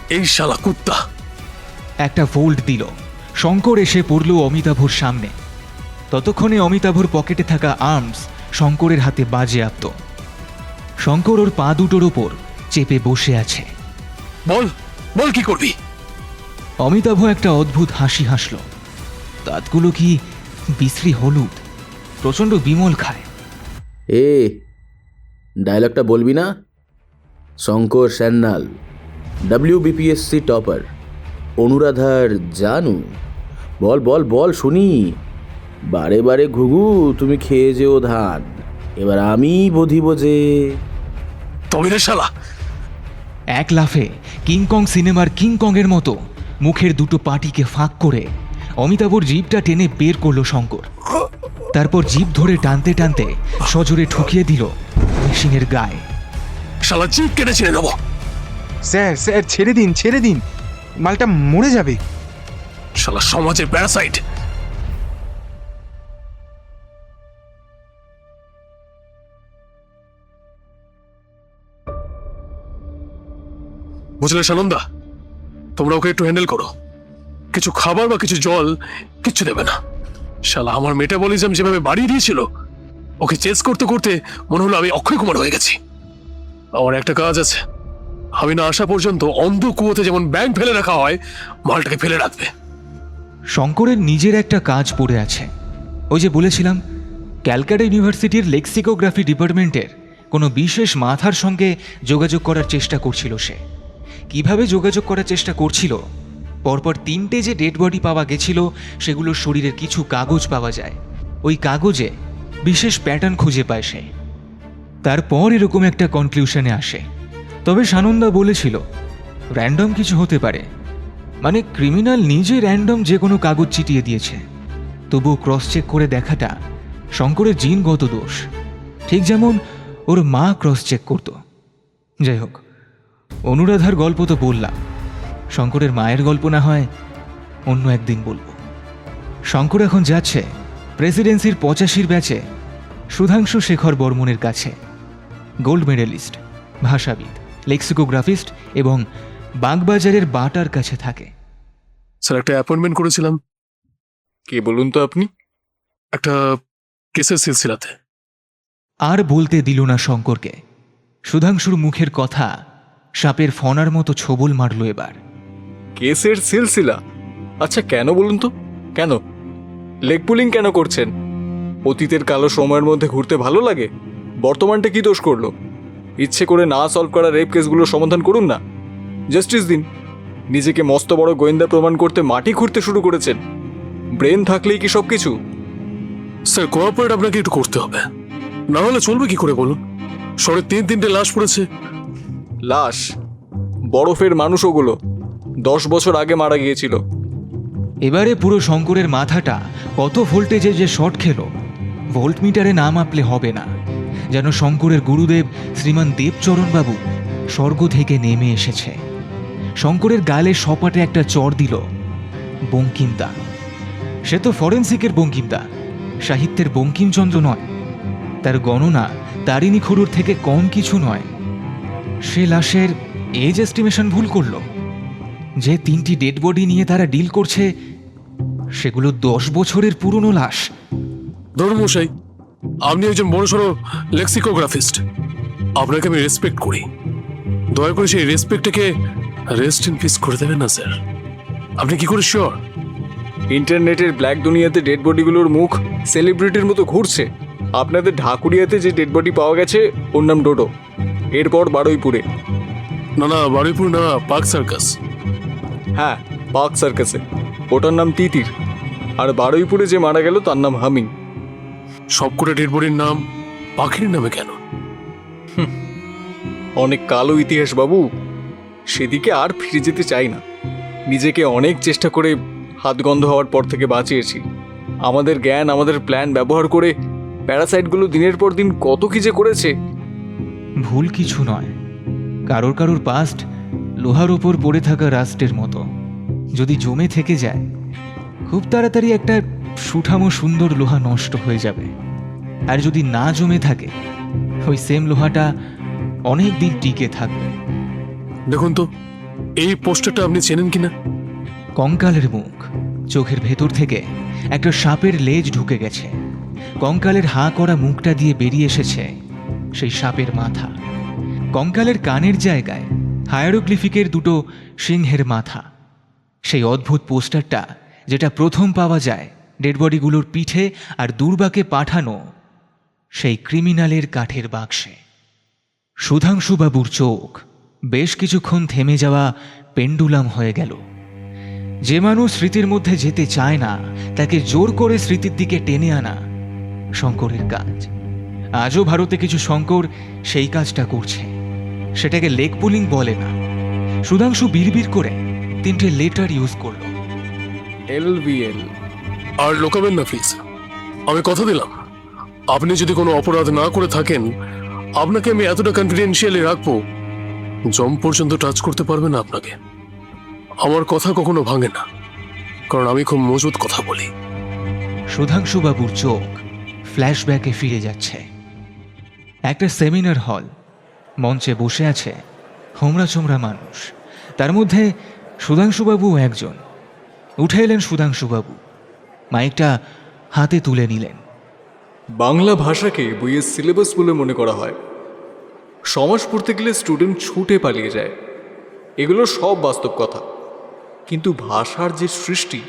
এই শালা কুত্তা একটা ভোল্ট দিল। শঙ্কর এসে পড়ল অমিতাভর সামনে। ততক্ষণে অমিতাভর পকেটে থাকা আর্মস শঙ্করের হাতে বাজেয়াপ্ত। শঙ্কর ওর পা দুটোর ওপর চেপে বসে আছে। বল বল, কি করবি? অমিতাভ একটা অদ্ভুত হাসি হাসল। দাঁতগুলো কি বিশ্রী হলুদ, প্রচণ্ড বিমল খায়। এ ডায়লগটা বলবি না? শঙ্কর সান্যাল, WBPSC টপার, অনুরাধার জানু। বল বল বল শুনি। বারে বারে ঘুঘু তুমি খেয়ে যেও ধান, এবার আমি বধিব যে। তবে রে শালা। এক লাফে কিংকং সিনেমার কিংকংয়ের মতো মুখের দুটো পাটিকে ফাঁক করে অমিতাভর জিভটা টেনে বের করলো শঙ্কর। তারপর জিভ ধরে টানতে টানতে সজোরে ঠুকিয়ে দিল মেশিনের গায়ে। শালা জিভ কেটে ছিঁড়ে নেবো। স্যার স্যার, ছেড়ে দিন, ছেড়ে দিন, মালটা মরে যাবে। শালা সমাজের প্যারাসাইট। বুঝলে সানন্দা, তোমরা ওকে একটু হ্যান্ডেল করো। কিছু খাবার বা কিছু জল কিচ্ছু দেবে না। শালা আমার মেটাবলিজম যেভাবে বাড়িয়ে দিয়েছিল, ওকে চেস করতে করতে মনে হলো আমি অক্ষয় কুমার হয়ে গেছি। আমার একটা কাজ আছে, আমি না আসা পর্যন্ত অন্ধ কুয়োতে যেমন ব্যাংক ফেলে রাখা হয়, মালটাকে ফেলে রাখবে। শঙ্করের নিজের একটা কাজ পড়ে আছে। ওই যে বলেছিলাম, ক্যালকাটা ইউনিভার্সিটির লেক্সিকোগ্রাফি ডিপার্টমেন্টের কোনো বিশেষ মাথার সঙ্গে যোগাযোগ করার চেষ্টা করছিল সে। কিভাবে যোগাযোগ করার চেষ্টা করছিল? পরপর 3টে যে ডেড বডি পাওয়া গেছিল সেগুলোর শরীরের কিছু কাগজ পাওয়া যায়। ওই কাগজে বিশেষ প্যাটার্ন খুঁজে পায় সে। তারপর এরকম একটা কনক্লুশনে আসে। তবে সানন্দা বলেছিল র্যান্ডম কিছু হতে পারে, মানে ক্রিমিনাল নিজে র্যান্ডম যে কোনো কাগজ চিটিয়ে দিয়েছে। তবুও ক্রস চেক করে দেখাটা শঙ্করের জিনগত দোষ, ঠিক যেমন ওর মা ক্রস চেক করত। যাই হোক, অনুরাধার গল্প তো বললাম, শঙ্করের মায়ের গল্প না হয় অন্য একদিন বলবো। শঙ্কর এখন যাচ্ছে প্রেসিডেন্সির 85 ব্যাচে সুধাংশু শেখর বর্মনের কাছে। গোল্ড মেডেলিস্ট, ভাষাবিদ, লেক্সিকোগ্রাফিস্ট এবং বাগবাজারের বাটার কাছে থাকে। স্যার, একটা অ্যাপয়েন্টমেন্ট করেছিলাম। কে বলুন তো আপনি? একটা কেসের সিলসিলাতে। আর বলতে দিল না শঙ্করকে। সুধাংশুর মুখের কথা সাপের ফনার মতো ছোবল মারল এবার। কেসের সিলসিলা? আচ্ছা, কেন বলুন তো, কেন লেগ পুলিং কেন করছেন? অতীতের কালো সময়ের মধ্যে ঘুরতে ভালো লাগে? বর্তমানটা কি দোষ করলো? ইচ্ছে করে না সলভ করা রেপ কেসগুলোর সমাধান করুন না, জাস্টিস দিন। নিজেকে মস্ত বড় গোয়েন্দা প্রমাণ করতে মাটি খুঁড়তে শুরু করেছেন। ব্রেন থাকলেই কি সব কিছু? স্যার, কোঅপারেট আপনাকে একটু করতে হবে, না হলে চলবে কি করে বলুন? শহরে 3-3টে লাশ পড়েছে। লাশ? বরফের মানুষ ওগুলো, 10 বছর আগে মারা গিয়েছিল। এবারে পুরো শঙ্করের মাথাটা কত ভোল্টেজে যে শর্ট খেলো, ভোল্ট মিটারে না মাপলে হবে না। যেন শঙ্করের গুরুদেব শ্রীমান দেবচরণবাবু স্বর্গ থেকে নেমে এসেছে। শঙ্করের গালে সপাটে একটা চড় দিল বঙ্কিমদা। সে তো ফরেন্সিকের বঙ্কিমদা, সাহিত্যের বঙ্কিমচন্দ্র নয়। তার গণনা তারিণী খুড়ুর থেকে কম কিছু নয়। সে লাশের এজ এস্টিমেশন ভুল করল। যে 3টি ডেড বডি নিয়ে তারা ডিল করছে সেগুলো 10 বছরের পুরনো লাশ। ধরুন মশাই, আপনি একজন বড়সড় লেক্সিকোগ্রাফিস্ট, আপনাকে আমি রেসপেক্ট করি। দয়া করে সেই রেসপেক্টটাকে রেস্ট ইন পিস করে দেবেন না স্যার। আপনি কি করে শিওর? ইন্টারনেটের ব্ল্যাক দুনিয়াতে ডেড বডিগুলোর মুখ সেলিব্রিটির মতো ঘুরছে। আপনাদের ঢাকুরিয়াতে যে ডেড বডি পাওয়া গেছে ওর নাম ডোডো, এরপর বারুইপুরে। না না, বারুইপুর না, পার্ক সার্কাস। হ্যাঁ, পার্ক সার্কাসে, ওটার নাম তিতির। আর বারুইপুরে যে মারা গেল তার নাম হামিং। সবকটা ডেড বডির নাম পাখির নামে কেন? অনেক কালো ইতিহাস বাবু, সেদিকে আর ফিরে যেতে চাই না। নিজেকে অনেক চেষ্টা করে হাতগন্ধ হওয়ার পর থেকে বাঁচিয়েছি। আমাদের জ্ঞান, আমাদের প্ল্যান ব্যবহার করে প্যারাসাইটগুলো দিনের পর দিন কত কি যে করেছে। ভুল কিছু নয়। কারোর কারোর পাস্ট লোহার ওপর পড়ে থাকা রাস্টের মতো, যদি জমে থেকে যায় খুব তাড়াতাড়ি একটা সুঠামো সুন্দর লোহা নষ্ট হয়ে যাবে। আর যদি না জমে থাকে ওই সেম লোহাটা অনেক দিন টিকে থাকবে। দেখুন তো, এই পোস্টারটা আপনি চেনেন কিনা? কঙ্কালের মুখ, চোখের ভেতর থেকে একটা সাপের লেজ ঢুকে গেছে। কঙ্কালের হাঁ করা মুখটা দিয়ে বেরিয়ে এসেছে সেই সাপের মাথা। কঙ্কালের কানের জায়গায় হায়ারোগ্লিফিকের 2টো সিংহের মাথা। সেই অদ্ভুত পোস্টারটা যেটা প্রথম পাওয়া যায় ডেডবডিগুলোর পিঠে আর দুর্বাকে পাঠানো সেই ক্রিমিনালের কাঠের বাক্সে। সুধাংশুবাবুর চোখ বেশ কিছুক্ষণ থেমে যাওয়া পেন্ডুলাম হয়ে গেল। যে মানুষ স্মৃতির মধ্যে যেতে চায় না তাকে জোর করে স্মৃতির দিকে টেনে আনা শঙ্করের কাজ। আজও ভারতে কিছু শঙ্কর সেই কাজটা করছে। সেটাকে লেগ পুলিং বলে না। সুধাংশু বিড়বিড় করে 3টে লেটার ইউজ করলো। LVL। আর লোকাবেন না প্লিজ, আমি কথা দিলাম আপনি যদি কোনো অপরাধ না করে থাকেন আপনাকে আমি এতটা কনফিডেন্সিয়ালি রাখবো, জম পর্যন্ত টাচ করতে পারবে না আপনাকে। আমার কথা কখনো ভাঙে না, কারণ আমি খুব মজবুত কথা বলি। সুধাংশুবাবুর চোখ ফ্ল্যাশব্যাকে ফিরে যাচ্ছে। একটা সেমিনার হল, মঞ্চে বসে আছে হোমরা চোমরা মানুষ, তার মধ্যে সুধাংশুবাবু একজন। উঠে এলেন সুধাংশুবাবু, মাইকটা হাতে তুলে নিলেন। বাংলা ভাষাকে বইয়ের সিলেবাস বলে মনে করা হয়। সমাজ পড়তে গেলে স্টুডেন্ট ছুটে পালিয়ে যায়, এগুলো সব বাস্তব কথা। কিন্তু ভাষার যে সৃষ্টি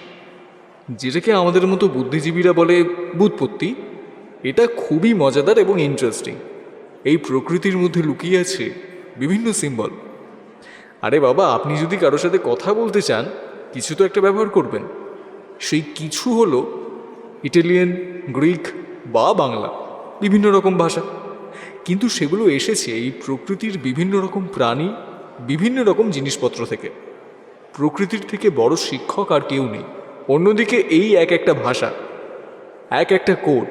যেটাকে আমাদের মতো বুদ্ধিজীবীরা বলে বুৎপত্তি, এটা খুবই মজাদার এবং ইন্টারেস্টিং। এই প্রকৃতির মধ্যে লুকিয়ে আছে বিভিন্ন সিম্বল। আরে বাবা, আপনি যদি কারোর সাথে কথা বলতে চান, কিছু তো একটা ব্যবহার করবেন। সেই কিছু হলো ইটালিয়ান, গ্রিক বা বাংলা, বিভিন্ন রকম ভাষা। কিন্তু সেগুলো এসেছে এই প্রকৃতির বিভিন্ন রকম প্রাণী, বিভিন্ন রকম জিনিসপত্র থেকে। প্রকৃতির থেকে বড় শিক্ষক আর কেউ নেই। অন্যদিকে এই এক একটা ভাষা, এক একটা কোড,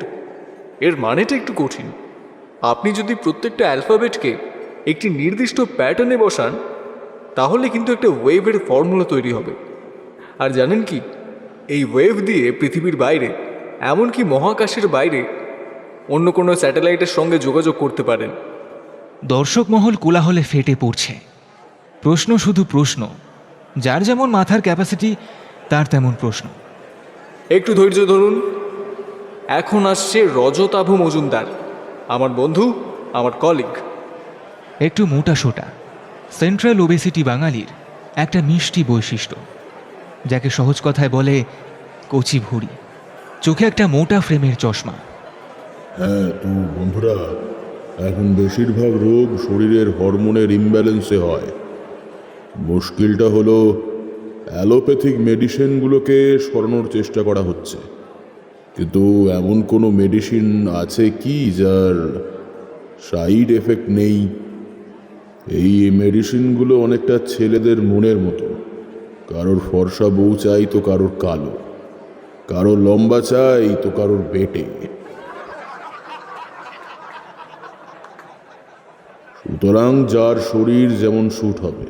এর মানেটা একটু কঠিন। আপনি যদি প্রত্যেকটা অ্যালফাবেটকে একটি নির্দিষ্ট প্যাটার্নে বসান, তাহলে কিন্তু একটা ওয়েভের ফর্মুলা তৈরি হবে। আর জানেন কি, এই ওয়েভ দিয়ে পৃথিবীর বাইরে, এমনকি মহাকাশের বাইরে অন্য কোনো স্যাটেলাইটের সঙ্গে যোগাযোগ করতে পারেন। দর্শক মহল কোলাহলে ফেটে পড়ছে। প্রশ্ন শুধু প্রশ্ন, যার যেমন মাথার ক্যাপাসিটি তার তেমন প্রশ্ন। একটু ধৈর্য ধরুন, এখন আসছে রজতাভ মজুমদার, আমার বন্ধু, আমার কলিগ। একটু মোটা সোটা, সেন্ট্রাল ওবেসিটি বাঙালির একটা মিষ্টি বৈশিষ্ট্য, যাকে সহজ কথায় বলে কচি ভুঁড়ি, চোখে একটা মোটা ফ্রেমের চশমা। হ্যাঁ, তো বন্ধুরা, এখন বেশিরভাগ রোগ শরীরের হরমোনের ইমব্যালেন্সে হয়। মুশকিলটা হলো অ্যালোপ্যাথিক মেডিসিনগুলোকে সরানোর চেষ্টা করা হচ্ছে, কিন্তু এমন কোনো মেডিসিন আছে কি যার সাইড এফেক্ট নেই? এই মেডিসিনগুলো অনেকটা ছেলেদের মনের মতো, কারোর ফর্সা বউ চাই তো কারোর কালো, কারোর লম্বা চাই তো কারোর বেটে। সুতরাং যার শরীর যেমন স্যুট হবে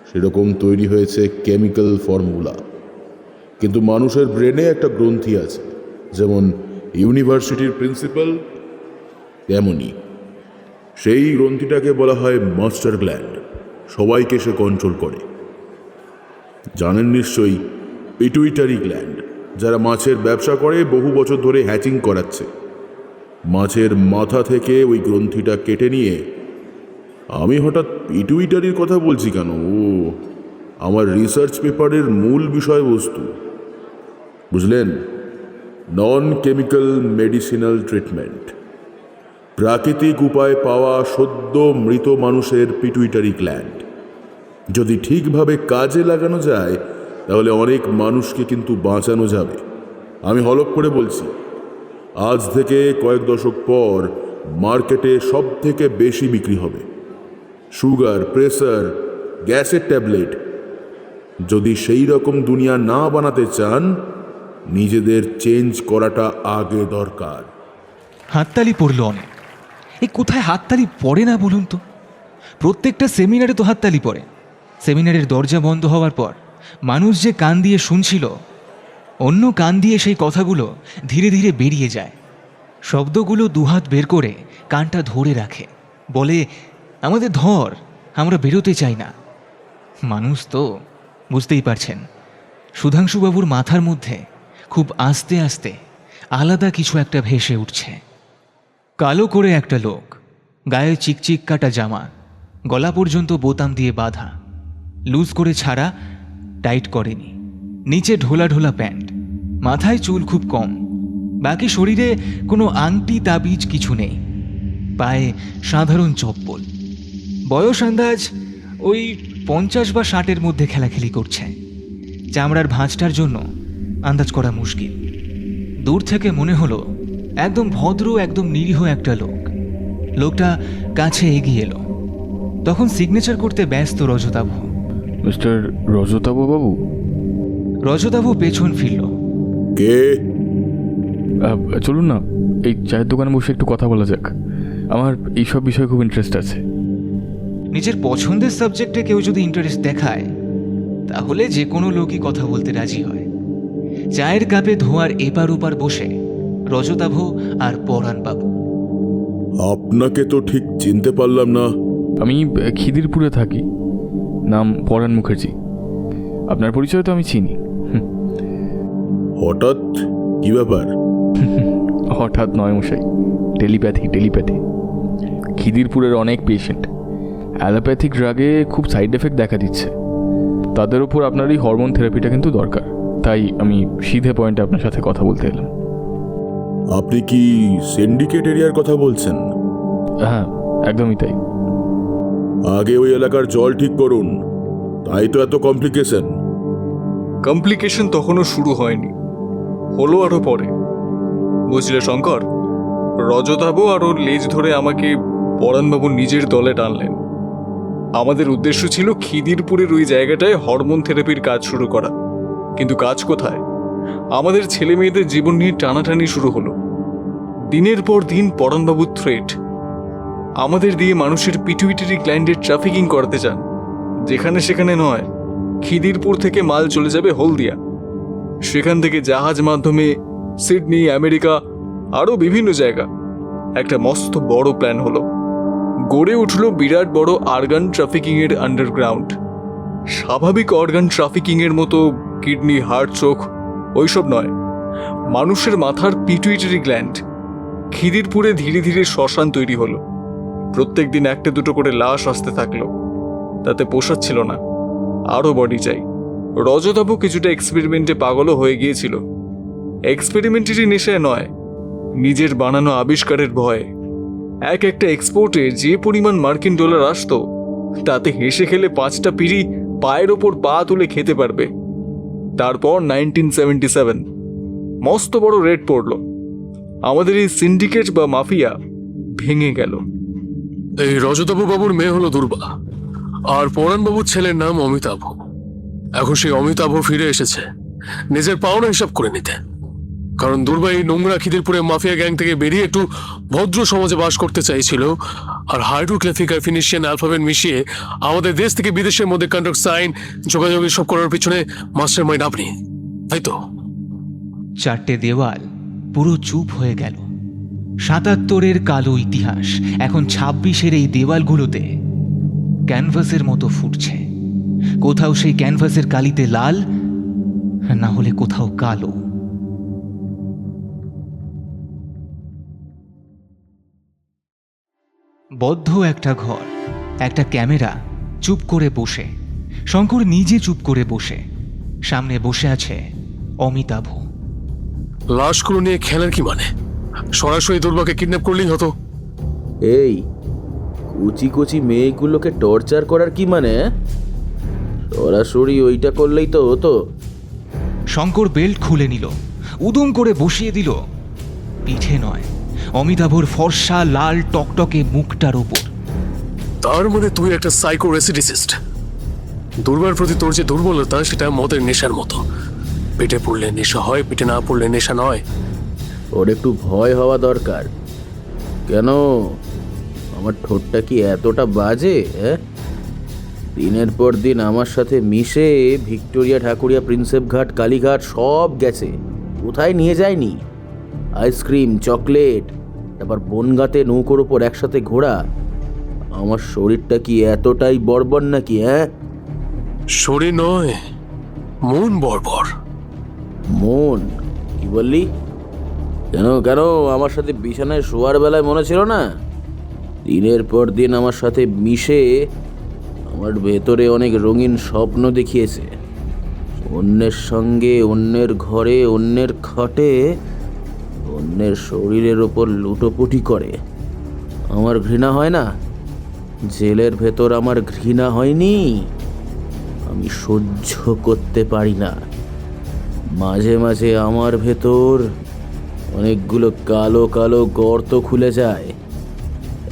সেরকম তৈরি হয়েছে কেমিক্যাল ফর্মুলা। কিন্তু মানুষের ব্রেনে একটা গ্রন্থি আছে, যেমন ইউনিভার্সিটির প্রিন্সিপাল, তেমনই সেই গ্রন্থিটাকে বলা হয় মাস্টার গ্ল্যান্ড। সবাইকে সে কন্ট্রোল করে। জানেন নিশ্চয়ই পিটুইটারি গ্ল্যান্ড, যারা মাছের ব্যবসা করে বহু বছর ধরে হ্যাচিং করাচ্ছে। মাছের মাথা থেকে ওই গ্রন্থিটা কেটে নিয়ে, আমি হঠাৎ পিটুইটারির কথা বলছি কেন? ও আমার রিসার্চ পেপারের মূল বিষয়বস্তু, বুঝলেন? নন কেমিক্যাল মেডিসিনাল ট্রিটমেন্ট, প্রাকৃতিক উপায়ে পাওয়া সদ্য মৃত মানুষের পিটুইটারি গ্ল্যান্ড যদি ঠিকভাবে কাজে লাগানো যায়, তাহলে অনেক মানুষকে কিন্তু বাঁচানো যাবে। আমি হলপ করে বলছি, আজ থেকে কয়েক দশক পর মার্কেটে সব থেকে বেশি বিক্রি হবে সুগার, প্রেসার, গ্যাসের ট্যাবলেট। যদি সেই রকম দুনিয়া না বানাতে চান, নিজেদের চেঞ্জ করাটা আগে দরকার। হাততালি পড়ল অনেক। এই কোথায় হাততালি পড়ে না বলুন তো? প্রত্যেকটা সেমিনারে তো হাততালি পড়ে। সেমিনারের দরজা বন্ধ হওয়ার পর মানুষ যে কান দিয়ে শুনছিল, অন্য কান দিয়ে সেই কথাগুলো ধীরে ধীরে বেরিয়ে যায়। শব্দগুলো দুহাত বের করে কানটা ধরে রাখে, বলে আমাদের ধর, আমরা বেরোতে চাই না। মানুষ তো বুঝতেই পারছেন, সুধাংশুবাবুর মাথার মধ্যে খুব আস্তে আস্তে আলাদা কিছু একটা ভেসে উঠছে। কালো করে একটা লোক, গায়ে চিকচিক কাটা জামা, গলা পর্যন্ত বোতাম দিয়ে বাঁধা, লুজ করে ছাড়া, টাইট করেনি, নিচে ঢোলা ঢোলা প্যান্ট, মাথায় চুল খুব কম, বাকি শরীরে কোনো আংটি তাবিজ কিছু নেই, পায়ে সাধারণ চপ্পল। বয়স আন্দাজ ওই 50 বা 60-এর মধ্যে খেলাখেলি করছে। চামড়ার ভাঁজটার জন্য আন্দাজ করা মুশকিল। দূর থেকে মনে হলো একদম ভদ্র, একদম নিরীহ একটা লোক। লোকটা কাছে এগিয়ে এলো, তখন সিগনেচার করতে ব্যস্ত রজতাভ। মিস্টার রজতাভ বাবু? রজতাভ পেছন ফিরল। কে? চলুন না, এই চায়ের দোকানে বসে একটু কথা বলা যাক। আমার এইসব বিষয়ে খুব ইন্টারেস্ট আছে। নিজের পছন্দের সাবজেক্টে কেউ যদি ইন্টারেস্ট দেখায়, তাহলে যে কোনো লোকই কথা বলতে রাজি হয়। চায়ের কাপে ধোঁয়ার এপার ওপার বসে রজতাভ আর পরাণবাবু। আপনাকে তো ঠিক চিনতে পারলাম না। আমি খিদিরপুরে থাকি, নাম পরাণ মুখার্জি। আপনার পরিচয় তো আমি চিনি। হঠাৎ কি ব্যাপার? হঠাৎ নয় মশাই, টেলিপ্যাথি। খিদিরপুরের অনেক পেশেন্ট অ্যালোপ্যাথিক ড্রাগে খুব সাইড এফেক্ট দেখা দিচ্ছে। তাদের ওপর আপনার এই হরমোন থেরাপিটা কিন্তু দরকার। তাই আমি সিধে পয়েন্টে আপনার সাথে কথা বলতে এলাম। আপনি কি সিন্ডিকেট এরিয়ার কথা বলছেন? হ্যাঁ, একদমই তাই। আগে ওই এলাকার জল ঠিক করুন, তাই তো এত কমপ্লিকেশন। কমপ্লিকেশন তখনও শুরু হয়নি, হলো আরো পরে। বুঝলে শঙ্কর, রজতাবু আর ওর লেজ ধরে আমাকে পরাণবাবু নিজের দলে টানলেন। আমাদের উদ্দেশ্য ছিল খিদিরপুরের ওই জায়গাটায় হরমোন থেরাপির কাজ শুরু করা, কিন্তু কাজ কোথায়? আমাদের ছেলে মেয়েদের জীবন নিয়ে টানাটানি শুরু হলো। দিনের পর দিন পরাণবাবুর থ্রেট। আমাদের দিয়ে মানুষের পিটুইটারি গ্ল্যান্ডের ট্রাফিকিং করাতে চান, যেখানে সেখানে নয়। খিদিরপুর থেকে মাল চলে যাবে হলদিয়া, সেখান থেকে জাহাজ মাধ্যমে সিডনি, আমেরিকা, আরও বিভিন্ন জায়গা। একটা মস্ত বড় প্ল্যান হলো, গড়ে উঠল বিরাট বড় অর্গান ট্রাফিকিংয়ের আন্ডারগ্রাউন্ড। স্বাভাবিক অর্গান ট্রাফিকিংয়ের মতো কিডনি, হার্ট, চোখ ওইসব নয়, মানুষের মাথার পিটুইটারি গ্ল্যান্ড। খিদিরপুরে ধীরে ধীরে শ্মশান তৈরি হলো। প্রত্যেক দিন একটা দুটো করে লাশ আসতে থাকলো, তাতে পোষাচ্ছিল না, আরও বডি চাই। রজতাবু কিছুটা এক্সপেরিমেন্টে পাগলও হয়ে গিয়েছিল। এক্সপেরিমেন্টেরই নেশায় নয়, নিজের বানানো আবিষ্কারের ভয়ে। একটা এক্সপোর্টে যে পরিমাণ মার্কিন ডলার আসতো, তাতে হেসে খেলে 5টা পিঁড়ি পায়ের ওপর পা তুলে খেতে পারবে। তারপর 1977 মস্ত বড় রেড পড়ল, আমাদের এই সিন্ডিকেট বা মাফিয়া ভেঙে গেল। এই রজতাবু বাবুর মেয়ে হলো দুর্বা, আর পরাণবাবুর ছেলের নাম অমিতাভ। এখন সেই অমিতাভ ফিরে এসেছে নিজের পাওনা হিসাব করে নিতে। কারণ দুর্বা এই নোংরা খিদিরপুরে মাফিয়া গ্যাং থেকে বেরিয়ে একটু ভদ্র সমাজে বাস করতে চাইছিল, আর হাইড্রোগ্রাফিক আর ফিনিশিয়ান অ্যালফাবেট মিশিয়ে আমাদের দেশ থেকে বিদেশের মধ্যে কন্ট্রাক্ট সাইন, যোগাযোগ সব করার পিছনে মাস্টার মাইন্ড আপনি, তাই তো? 4টে দেওয়াল পুরো চুপ হয়ে গেল। 77-এর কালো ইতিহাস এখন 26-এর এই দেওয়ালগুলোতে ক্যানভাসের মতো ফুটছে। কোথাও সেই ক্যানভাসের কালিতে লাল, না হলে কোথাও কালো। বদ্ধ একটা ঘর, একটা ক্যামেরা, চুপ করে বসে। শঙ্কর নিজে চুপ করে বসে, সামনে বসে আছে অমিতাভ। লাশগুলো নিয়ে খেলার কি মানে? সরাসরি দুর্বাকে কিডন্যাপ করলেই হতো। এই কুচি কুচি মেয়েগুলোকে টর্চার করার কি মানে? সরাসরি ওইটা করলেই তো হতো। শঙ্কর বেল্ট খুলে নিল, উদুম করে বসিয়ে দিল পিঠে নয়, অমিতাভর ফর্সা লাল টকটকে মুখটার ওপর। তার মানে তুই একটা সাইকো রেসিডিসিস্ট। দুর্বার প্রতি তোর যে দুর্বলতা, সেটা মদের নেশার মতো। পেটে পড়লে নেশা হয়, পেটে না পড়লে নেশা নয়। ওর একটু ভয় হওয়া দরকার। কেন, আমার ঠোঁটটা কি এতটা বাজে? দিনের পর দিন আমার সাথে মিশে ভিক্টোরিয়া, ঠাকুরিয়া, প্রিন্সেপ ঘাট, কালীঘাট সব গেছে, কোথায় নিয়ে যায়নি? আইসক্রিম, চকলেট, তারপর বনগাঁতে নৌকোর ওপর একসাথে ঘোরা। আমার শরীরটা কি এতটাই বর্বর নাকি? শরীর নয়, মন বর্বর। মন? কি বললি? কেন কেন আমার সাথে বিছানায় শোয়ার বেলায় মনে ছিল না? দিনের পর দিন আমার সাথে মিশে আমার ভেতরে অনেক রঙিন স্বপ্ন দেখিয়েছে। অন্যের সঙ্গে, অন্যের ঘরে, অন্যের খাটে, অন্যের শরীরের ওপর লুটোপুটি করে। আমার ঘৃণা হয় না? জেলের ভেতর আমার ঘৃণা হয়নি? আমি সহ্য করতে পারি না। মাঝে মাঝে আমার ভেতর অনেকগুলো কালো কালো গর্ত খুলে যায়।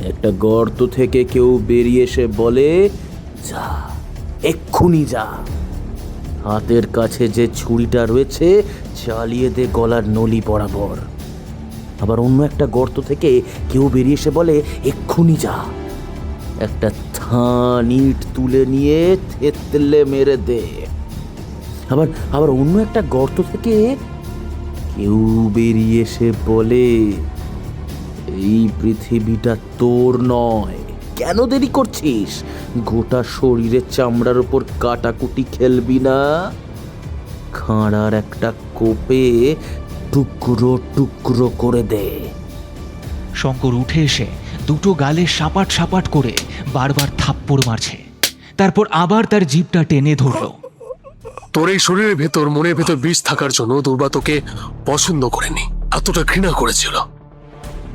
একটা গর্ত থেকে কেউ বেরিয়ে এসে বলে, যা, এক্ষুনি যা। হাতের কাছে যে ছুরিটা রয়েছে চালিয়ে দে গলার নলি বরাবর। আবার অন্য একটা গর্ত থেকে কেউ বেরিয়ে এসে বলে, এক্ষুনি যা, একটা থান ইট তুলে নিয়ে থেতলে মেরে দে। আবার আবার অন্য একটা গর্ত থেকে কেউ বেরিয়ে এসে বলে, এই পৃথিবীটা তোর নয়, কেন দেরি করছিস? গোটা শরীরের চামড়ার উপর কাটাকুটি খেলবি না? খাঁড়ার একটা কোপে টুকরো টুকরো করে দে। শঙ্কর উঠে এসে দুটো গালে সাপাট সাপাট করে বারবার থাপ্পড় মারছে, তারপর আবার তার জিভটা টেনে ধরল। তোর এই শরীরের ভেতর মনের ভেতর বিষ থাকার জন্য দুর্বা তোকে পছন্দ করেনি, এতটা ঘৃণা করেছিল।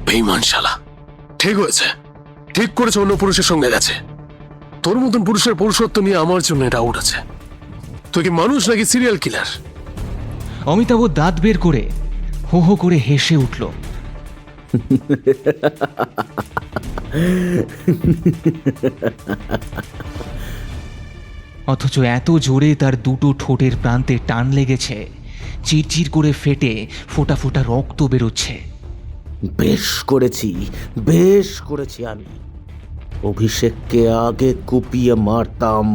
বেঈমান শালা। ঠিক হয়েছে, ঠিক করেছে, অন্য পুরুষের সঙ্গে গেছে। তোর মতন পুরুষের পুরুষত্ব নিয়ে আমার জন্য ডাউট আছে। তুই কি মানুষ নাকি সিরিয়াল কিলার? অমিতাভ দাঁত বের করে হো হো করে হেসে উঠল। অথচ এত জোরে তার দুটো ঠোঁটের প্রান্তে টান লেগেছে, চিরচির করে ফেটে ফোঁটা ফোঁটা রক্ত বেরোচ্ছে। বেশ করেছি আমি। অভিষেককে আগে কুপিয়ে মারতাম,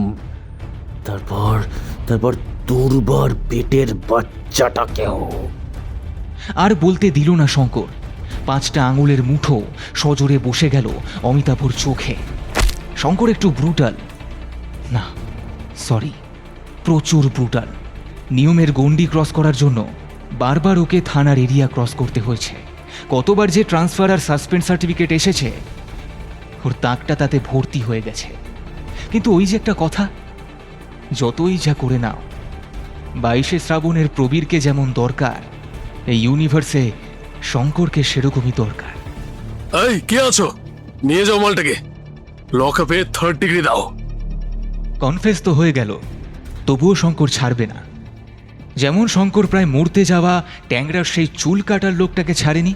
তারপর দুর্বার পেটের বাচ্চাটাকেও। আর বলতে দিল না শঙ্কর। 5টা আঙুলের মুঠো সজোরে বসে গেল অমিতাভর চোখে। শঙ্কর একটু ব্রুটাল, না সরি, প্রচুর ব্রুটাল। নিয়মের গণ্ডি ক্রস করার জন্য বারবার ওকে থানার এরিয়া ক্রস করতে হয়েছে। কতবার যে ট্রান্সফার আর সাসপেন্ড সার্টিফিকেট এসেছে, ওর তাকটা তাতে ভর্তি হয়ে গেছে। কিন্তু ওই যে একটা কথা, যতই যা করে নাও, 22শে শ্রাবণের প্রবীরকে যেমন দরকার, এই ইউনিভার্সে শঙ্করকে সেরকমই দরকার। এই কে আছো? নিয়ে যাও মালটাকে, লকআপে 3rd ডিগ্রি দাও। কনফেস তো হয়ে গেল, তবুও শঙ্কর ছাড়বে না। যেমন শঙ্কর প্রায় মরতে যাওয়া ট্যাংরার সেই চুল কাটার লোকটাকে ছাড়েনি,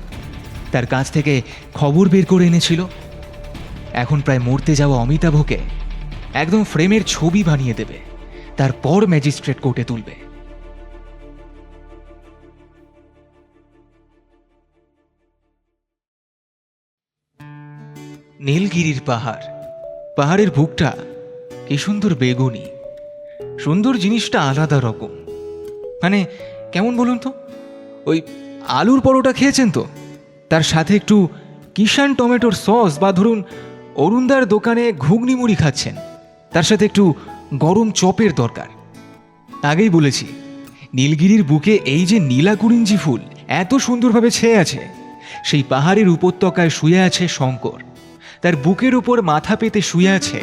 তার কাছ থেকে খবর বের করে এনেছিল, এখন প্রায় মরতে যাওয়া অমিতাভকে একদম ফ্রেমের ছবি বানিয়ে দেবে, তারপর ম্যাজিস্ট্রেট কোর্টে তুলবে। নীলগিরির পাহাড়ের বুকটা কি সুন্দর বেগুনি। সুন্দর জিনিসটা আলাদা রকম, মানে কেমন বলুন তো, ওই আলুর পরোটা খেয়েছেন তো, তার সাথে একটু কিষান টমেটোর সস, বা ধরুন অরুণদার দোকানে ঘুগনি মুড়ি খাচ্ছেন, তার সাথে একটু গরম চপের দরকার। আগেই বলেছি, নীলগিরির বুকে এই যে নীলাকুরিঞ্জি ফুল এত সুন্দরভাবে ছেয়ে আছে, সেই পাহাড়ের উপত্যকায় শুয়ে আছে শঙ্কর। তার বুকের উপর মাথা পেতে শুয়ে আছে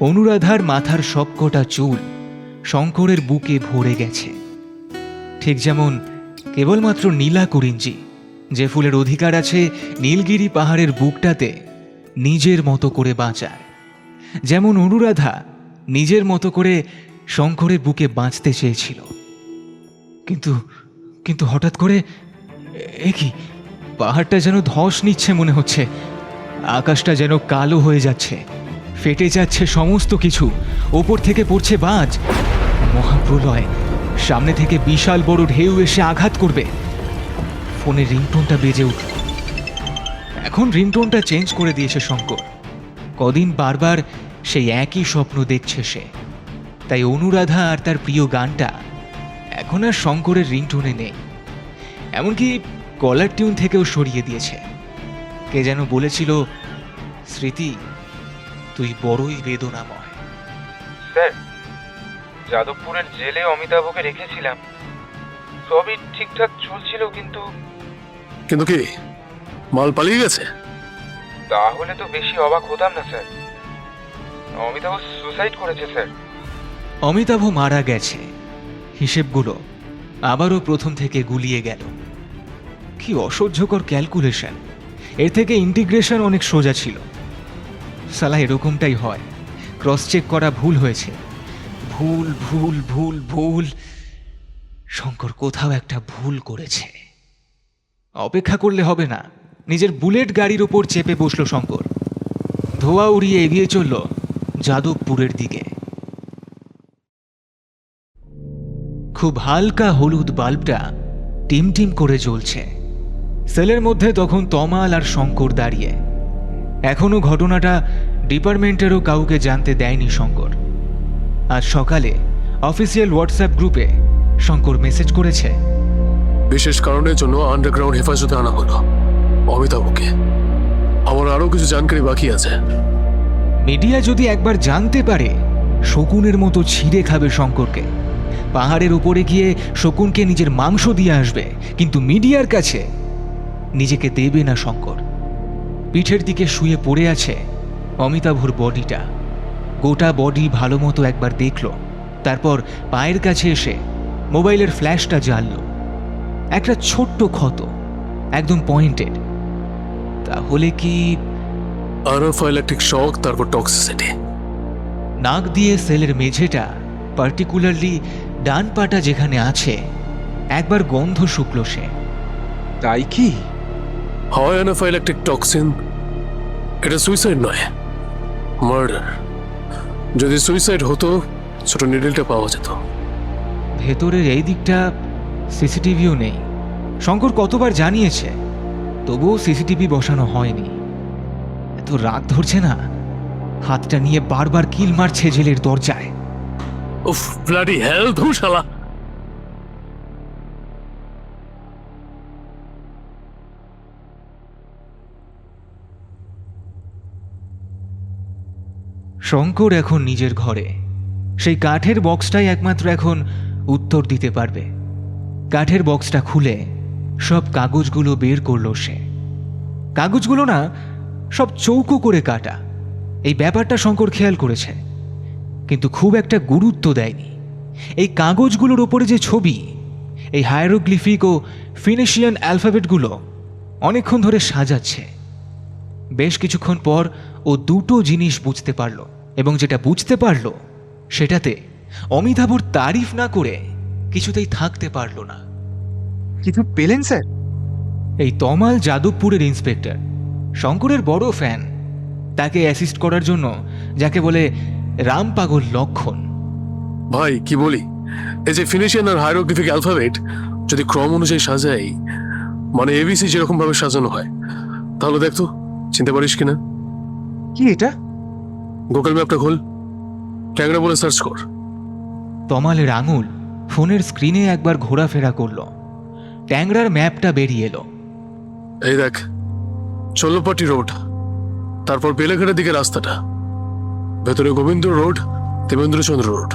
অনুরাধার মাথার সবকটা চুল শঙ্করের বুকে ভরে গেছে। ঠিক যেমন কেবলমাত্র নীলাকুরিঞ্জি, যে ফুলের অধিকার আছে নীলগিরি পাহাড়ের বুকটাতে নিজের মতো করে বাঁচার, যেমন অনুরাধা নিজের মতো করে শঙ্করের বুকে বাঁচতে চেয়েছিল। কিন্তু হঠাৎ করে এ কি, পাহাড়টা যেন ধস নিচ্ছে মনে হচ্ছে, আকাশটা যেন কালো হয়ে যাচ্ছে, ফেটে যাচ্ছে সমস্ত কিছু, ওপর থেকে পড়ছে বাজ, মহাপ্রলয়, সামনে থেকে বিশাল বড় ঢেউ এসে আঘাত করবে। ফোনের রিংটোনটা বেজে উঠল। এখন রিংটোনটা চেঞ্জ করে দিয়েছে শঙ্কর। কদিন বারবার সেই একই স্বপ্ন দেখছে সে, তাই অনুরাধা আর তার প্রিয় গানটা এখন আর শঙ্করের রিংটোনে নেই। এমনকি কলার টিউন থেকেও সরিয়ে দিয়েছে। কে যেন বলেছিল, স্মৃতি তুই বড়ই বেদনাময়। স্যার, যাদবপুরের জেলে অমিতাভকে রেখেছিলাম, সবই ঠিকঠাক চলছিল, কিন্তু কি মাল পালিয়ে গেছে? তাহলে তো বেশি অবাক হতাম না স্যার। অমিতাভ সুসাইড করেছে স্যার। অমিতাভ মারা গেছে, হিসেবগুলো আবারও প্রথম থেকে গুলিয়ে গেল। কি অসহ্যকর ক্যালকুলেশন! এর থেকে ইন্টিগ্রেশন অনেক সোজা ছিল। সালা এরকমটাই হয়, ক্রস চেক করা ভুল হয়েছে। ভুল ভুল ভুল ভুল, শঙ্কর কোথাও একটা ভুল করেছে। অপেক্ষা করলে হবে না, নিজের বুলেট গাড়ির ওপর চেপে বসলো শঙ্কর। ধোয়া উড়িয়ে এগিয়ে চলল যাদবপুরের দিকে। খুব হালকা হলুদ বাল্বটা টিমটিম করে জ্বলছে। সেলের মধ্যে তখন তমাল আর শঙ্কর দাঁড়িয়ে। এখনো ঘটনাটা ডিপার্টমেন্টেরও কাউকে জানতে দেয়নি শঙ্কর। আজ সকালে অফিসিয়াল হোয়াটসঅ্যাপ গ্রুপে শঙ্কর মেসেজ করেছে, বিশেষ কারণের জন্য আন্ডারগ্রাউন্ড হেফাজতে আনা হলো অমিতাভকে। আমার আরো কিছু জানকারি বাকি আছে। মিডিয়া যদি একবার জানতে পারে, শকুনের মতো ছিঁড়ে খাবে শঙ্করকে। পাহাড়ের উপরে গিয়ে শকুনকে নিজের মাংস দিয়ে আসবে, কিন্তু মিডিয়ার কাছে নিজেকে দেবে না শঙ্কর। পিঠের দিকে শুয়ে পড়ে আছে অমিতাভর বডিটা। গোটা বডি ভালো মতো একবার দেখল, তারপর পায়ের কাছে এসে মোবাইলের ফ্ল্যাশটা জ্বালল। একটা ছোট্ট ক্ষত, একদম পয়েন্টেড। তাহলে কি আনাফাইল্যাকটিক শক, তারপর টক্সিসিটি। নাক দিয়ে সেলের মেঝেটা, পার্টিকুলারলি ডান পাটা যেখানে আছে, একবার গন্ধ শুকল সে। তাই কি? হয় অ্যানাফাইল্যাকটিক টক্সিন, এটা সুইসাইড নয়, মার্ডার। যদি সুইসাইড হতো ছোট নিডলটা পাওয়া যেত। ভেতরের এই দিকটা সিসিটিভিও নেই। শঙ্কর কতবার জানিয়েছে, তবুও সিসিটিভি বসানো হয়নি। এত রাগ ধরছে না, হাতটা নিয়ে বারবার কিল মারছে জেলের দরজায়। উফ, ব্লাডি হেল, ধুশালা। শঙ্কর এখন নিজের ঘরে। সেই কাঠের বক্সটাই একমাত্র এখন উত্তর দিতে পারবে। কাঠের বক্সটা খুলে সব কাগজগুলো বের করলো সে। কাগজগুলো না সব চৌকো করে কাটা। এই ব্যাপারটা শঙ্কর খেয়াল করেছে, কিন্তু খুব একটা গুরুত্ব দেয়নি। এই কাগজগুলোর ওপরে যে ছবি, এই হায়ারোগ্লিফিক ও ফিনিশিয়ান অ্যালফাবেটগুলো অনেকক্ষণ ধরে সাজাচ্ছে। বেশ কিছুক্ষণ পর ও দুটো জিনিস বুঝতে পারল, এবং যেটা বুঝতে পারল সেটাতে অমিতাভর তারিফ না করে কিছুতেই থাকতে পারল না। কিছু পেলেন স্যার? এই তমাল যাদবপুরের ইন্সপেক্টর শঙ্করের বড় ফ্যান। তাকে অ্যাসিস্ট করার জন্য যাকে বলে রাম পাগল লক্ষণ। ভাই কি বলি, এই যে ফিনিশিয়ান আর হায়ারোগ্লিফিক অ্যালফাবেট যদি ক্রম অনুযায়ী সাজাই, মানে এবিসি যেরকম ভাবে সাজানো হয়, তাহলে দেখতো চিনতে পারিস কিনা। কি এটা? গুগল ম্যাপটা খোল, ট্যাংরা বলে সার্চ কর। তমালের আঙুল ফোনের স্ক্রিনে একবার ঘোরাফেরা করল। ট্যাংরার ম্যাপটা বেরিয়ে এলো। এই দেখ, চল্লপাটি রোড, তারপর বেলেঘাটের দিকে রাস্তাটা, ভেতরে গোবিন্দ রোড, দেবেন্দ্রচন্দ্র রোড,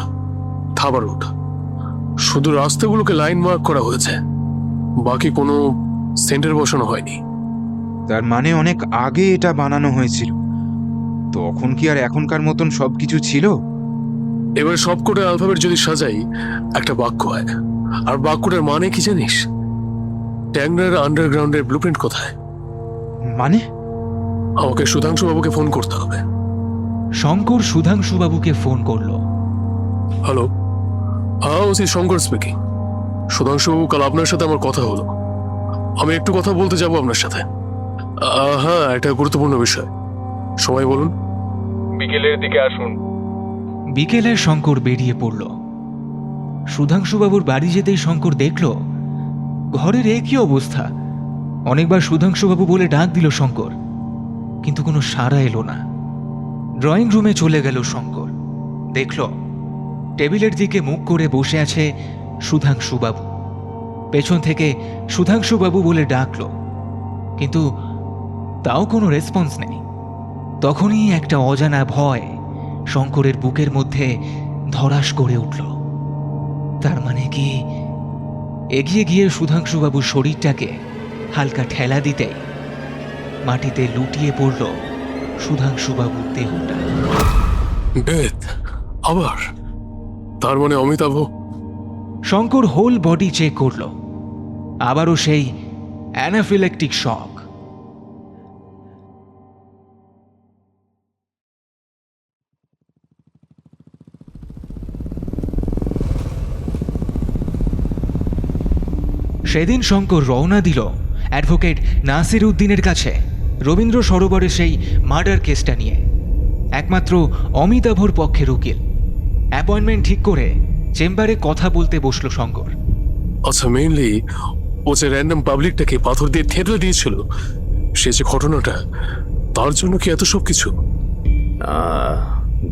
থাবা রোড। শুধু রাস্তাগুলোকে লাইন মার্ক করা হয়েছে, বাকি কোনো সেন্টার বসানো হয়নি। তার মানে অনেক আগে এটা বানানো হয়েছিল। তখন কি আর এখনকার মতন সবকিছু ছিল? এবার সবকটা অ্যালফাবেট যদি সাজাই একটা বাক্য হয়, আর বাক্যটার মানে কি জানিস? ট্যাংরার আন্ডারগ্রাউন্ডের ব্লুপ্রিন্ট কোথায়? মানে? আমাকে সুধাংশু বাবুকে ফোন করতে হবে। শঙ্কর সুধাংশু বাবুকে ফোন করলো। হ্যালো, হ্যাঁ ওসি শঙ্কর স্পিকিং। সুধাংশু বাবু, কাল আপনার সাথে আমার কথা হলো। আমি একটু কথা বলতে যাব আপনার সাথে। হ্যাঁ, এটা গুরুত্বপূর্ণ বিষয়। সময় বলুন। বিকেলের দিকে আসুন। বিকেলে শঙ্কর বেরিয়ে পড়ল। সুধাংশুবাবুর বাড়ি যেতেই শঙ্কর দেখল ঘরের একই অবস্থা। অনেকবার সুধাংশুবাবু বলে ডাক দিল শঙ্কর, কিন্তু কোনো সাড়া এলো না। ড্রয়িং রুমে চলে গেল শঙ্কর। দেখল টেবিলের দিকে মুখ করে বসে আছে সুধাংশুবাবু। পেছন থেকে সুধাংশুবাবু বলে ডাকল, কিন্তু তাও কোনো রেসপন্স নেই। তখনই একটা অজানা ভয় শঙ্করের বুকের মধ্যে ধরাস করে উঠল। তার মানে কি এগিয়ে গিয়ে সুধাংশুবাবুর শরীরটাকে হালকা ঠেলা দিতেই মাটিতে লুটিয়ে পড়ল সুধাংশুবাবুর দেহটা। ডেথ আবার? তার মানে Amitabh? Shankar whole body check করল, আবারও সেই অ্যানাফিল্যাকটিক শক। সেদিন শঙ্কর রওনা দিল অ্যাডভোকেট নাসির উদ্দিনের কাছে রবীন্দ্র সরোবরের সেই মার্ডার কেসটা নিয়ে। একমাত্র অমিতাভর পক্ষের উকিল। অ্যাপয়েন্টমেন্ট ঠিক করে চেম্বারে কথা বলতে বসল শঙ্কর। আচ্ছা, মেইনলি ও যে র্যান্ডম পাবলিকটাকে পাথর দিয়ে থেতলে দিয়েছিল, সে যে ঘটনাটা, তার জন্য কি এত সব কিছু?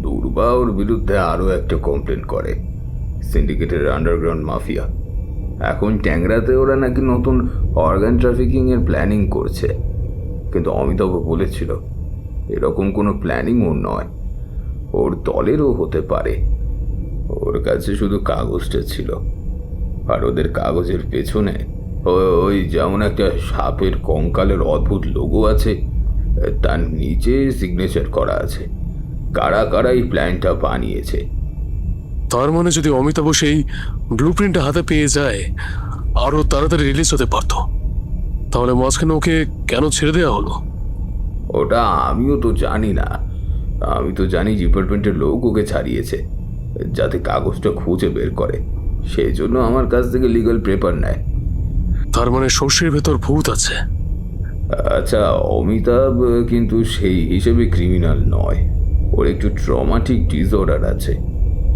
দুর্বা ওর বিরুদ্ধে আরও একটা কমপ্লেন করে, সিন্ডিকেটের আন্ডারগ্রাউন্ড মাফিয়া। এখন ট্যাংরাতে ওরা নাকি নতুন অর্গান ট্রাফিকিংয়ের প্ল্যানিং করছে, কিন্তু অমিতাভ বলেছিল এরকম কোনো প্ল্যানিং ওর নয়, ওর দলেরও হতে পারে। ওর কাছে শুধু কাগজটা ছিল, আর ওদের কাগজের পেছনে ওই যেমন একটা সাপের কঙ্কালের অদ্ভুত লোগো আছে, তার নিচে সিগনেচার করা আছে। কারা কারা এই প্ল্যানটা বানিয়েছে। তার মানে যদি অমিতাভ সেই ব্লু প্রিন্টটা হাতে পেয়ে যায় আরো তাড়াতাড়ি রিলিজ হতে পারতো, তাহলে মাঝখানে ওকে কেন ছেড়ে দেওয়া হলো? ওটা আমিও তো জানি না। আমি তো জানি ডিপার্টমেন্টের লোক ওকে ছাড়িয়েছে যাতে কাগজটা খুঁজে বের করে, সেই জন্য আমার কাছ থেকে লিগ্যাল পেপার নেয়। তার মানে শস্যের ভেতর ভূত আছে। আচ্ছা, অমিতাভ কিন্তু সেই হিসেবে ক্রিমিনাল নয়। ওর একটু ট্রমাটিক ডিসঅর্ডার আছে।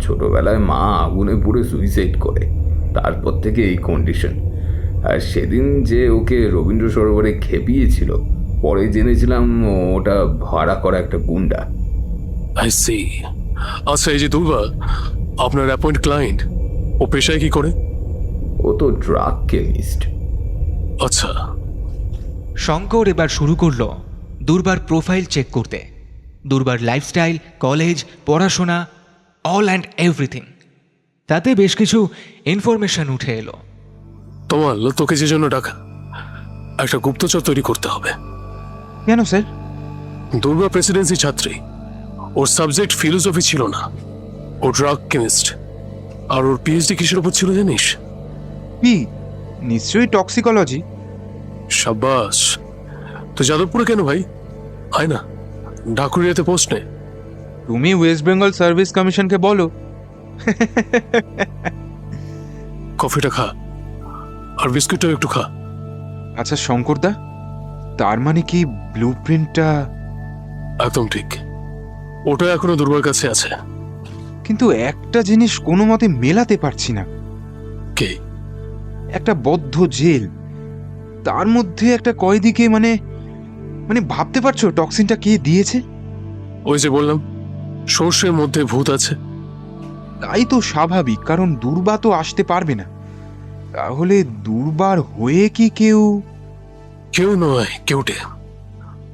ছোটবেলায় মা আগুনে পুড়ে সুইসাইড করে, তারপর থেকে এই কন্ডিশন। আর সেদিন যে ওকে রবীন্দ্র সরোবরে খেপিয়েছিল, পরে জেনেছিলাম ওটা ভাড়া করা একটা গুন্ডা। I see. আচ্ছা, এই যে দুর্বা, আপনার অ্যাপয়েন্ট ক্লায়েন্ট, ও পেশায় কি করে? ও তো ড্রাগ কেমিস্ট। আচ্ছা। শঙ্কর এবার শুরু করলো দুর্বার প্রোফাইল চেক করতে। দুর্বার লাইফস্টাইল, কলেজ, পড়াশোনা, অল অ্যান্ড এভরিথিং। তাতে বেশ কিছু ইনফরমেশন উঠে এলো। তোমার তোকে যে জন্য ডাকা, একটা গুপ্তচর তৈরি করতে হবে। কেন স্যার? দুর্বা প্রেসিডেন্সি ছাত্রী, ওর সাবজেক্ট ফিলোসফি ছিল না, ও ড্রাগ কেমিস্ট। আর ওর পিএইচডি কিসের উপর ছিল জানিস? কি? নিশ্চয়ই টক্সিকোলজি। সাব্বাস। তো যাদবপুরে কেন ভাই? হয় না, ঢাকুরিয়াতে পোস্ট নে। তুমি ওয়েস্ট বেঙ্গল সার্ভিস কমিশনকে বলো। কফিটা খা, আর বিস্কুটটাও একটু খা। আচ্ছা শঙ্করদা, তার মানে কি ব্লু প্রিন্টটা? একদম ঠিক, ওটা এখনো দুর্বার কাছে আছে। কিন্তু একটা জিনিস কোনো মতে মেলাতে পারছি না। কে? একটা বদ্ধ জেল, তার মধ্যে একটা কয়েদিকে মানে মানে ভাবতে পারছো টক্সিনটা কে দিয়েছে? ওই যে বললাম, সর্ষের মধ্যে ভূত আছে। তাই তো স্বাভাবিক, কারণ দুর্বা তো আসতে পারবে না। তাহলে দুর্বার হয়ে কি কেউ? কেউ নয়, কেউটে।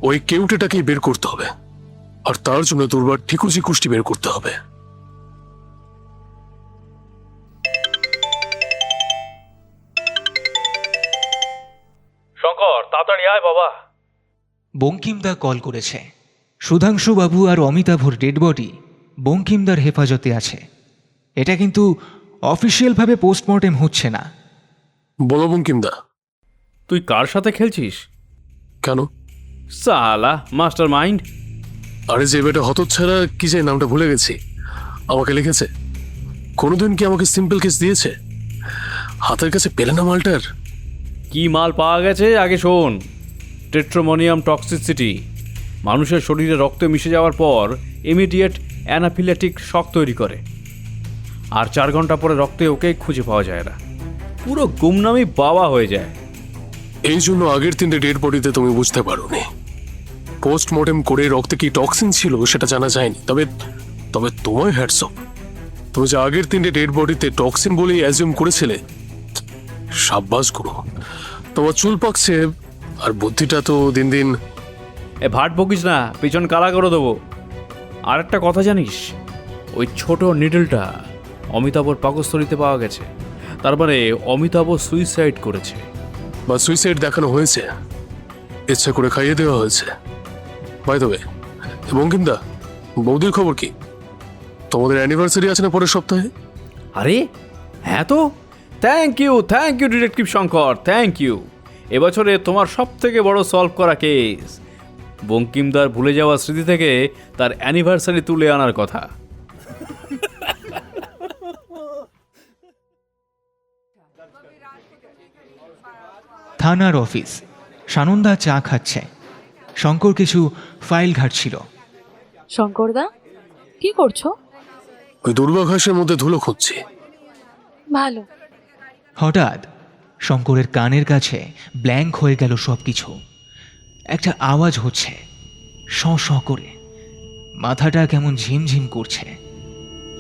ওই কেউটেটাকেই বের করতে হবে, আর তার জন্য দুর্বার ঠিকুজি কুষ্টি বের করতে হবে। শঙ্কর, তাড়াতাড়ি আয় বাবা। বঙ্কিমদা কল করেছে। সুধাংশু বাবু আর অমিতাভর ডেড বডি বঙ্কিমদার হেফাজতে আছে। এটা কিন্তু অফিসিয়ালভাবে পোস্টমর্টেম হচ্ছে না। বলো বঙ্কিমদা। তুই কার সাথে খেলছিস? কেন? সালা মাস্টার মাইন্ড। আরে যে বেটা হতচ্ছাড়া, কি যে নামটা ভুলে গেছি, আমাকে লিখেছে। কোনোদিন কি আমাকে সিম্পল কেস দিয়েছে? হাতের কাছে পেলে না মালটার। কি মাল পাওয়া গেছে আগে শোন। টেট্রোমোনিয়াম টক্সিসিটি, মানুষের শরীরে রক্তে মিশে যাওয়ার পর ইমিডিয়েট অ্যানাফিল্যাটিক শক তৈরি করে, আর 4 ঘন্টা পরে রক্তে ওকে খুঁজে পাওয়া যায় না, পুরো গুমনামি বাবা হয়ে যায়। এই জন্য আগের 3টে ডেড বডিতে তুমি বুঝতে পারোনি। পোস্টমর্টেম করে রক্তে কি টক্সিন ছিল সেটা জানা যায়নি। তবে তবে তোমায় হ্যাটস অফ, তুমি যে আগের 3টে ডেড বডিতে টক্সিন বলেই অ্যাজিউম করেছিলে, সাব্বাস গুরু। তোমার চুল পাকছে, আর বুদ্ধিটা তো দিন দিন। এ ভাট বকিস না, পিছন কালা করে দেবো। আর একটা কথা জানিস, ওই ছোট নিডলটা অমিতাভর পাকস্থলীতে পাওয়া গেছে। তার মানে অমিতাভ সুইসাইড করেছে, বা সুইসাইড দেখানো হয়েছে, ইচ্ছা করে খাইয়ে দেওয়া হয়েছে। বাই দ্য ওয়ে, বঙ্কিমদা, বৌদির খবর কি? তোমাদের অ্যানিভার্সারি আছে না পরের সপ্তাহে? আরে হ্যাঁ তো, thank you detective Shankar, thank you. এবছরে তোমার সব থেকে বড় সলভ করা কেস, বঙ্কিমদার ভুলে যাওয়া স্মৃতি থেকে তার অ্যানিভার্সারি তুলে আনার কথা। থানার অফিস। সানন্দা চা খাচ্ছে। শঙ্কর কিছু ফাইল ঘাটছিল। শঙ্করদা, কি করছো? ওই দুর্বাঘাসের মধ্যে ধুলো খুঁজছি। ভালো। হঠাৎ শঙ্করের কানের কাছে ব্ল্যাঙ্ক হয়ে গেল সব কিছু। একটা আওয়াজ হচ্ছে, শ শ করে। মাথাটা কেমন ঝিমঝিম করছে,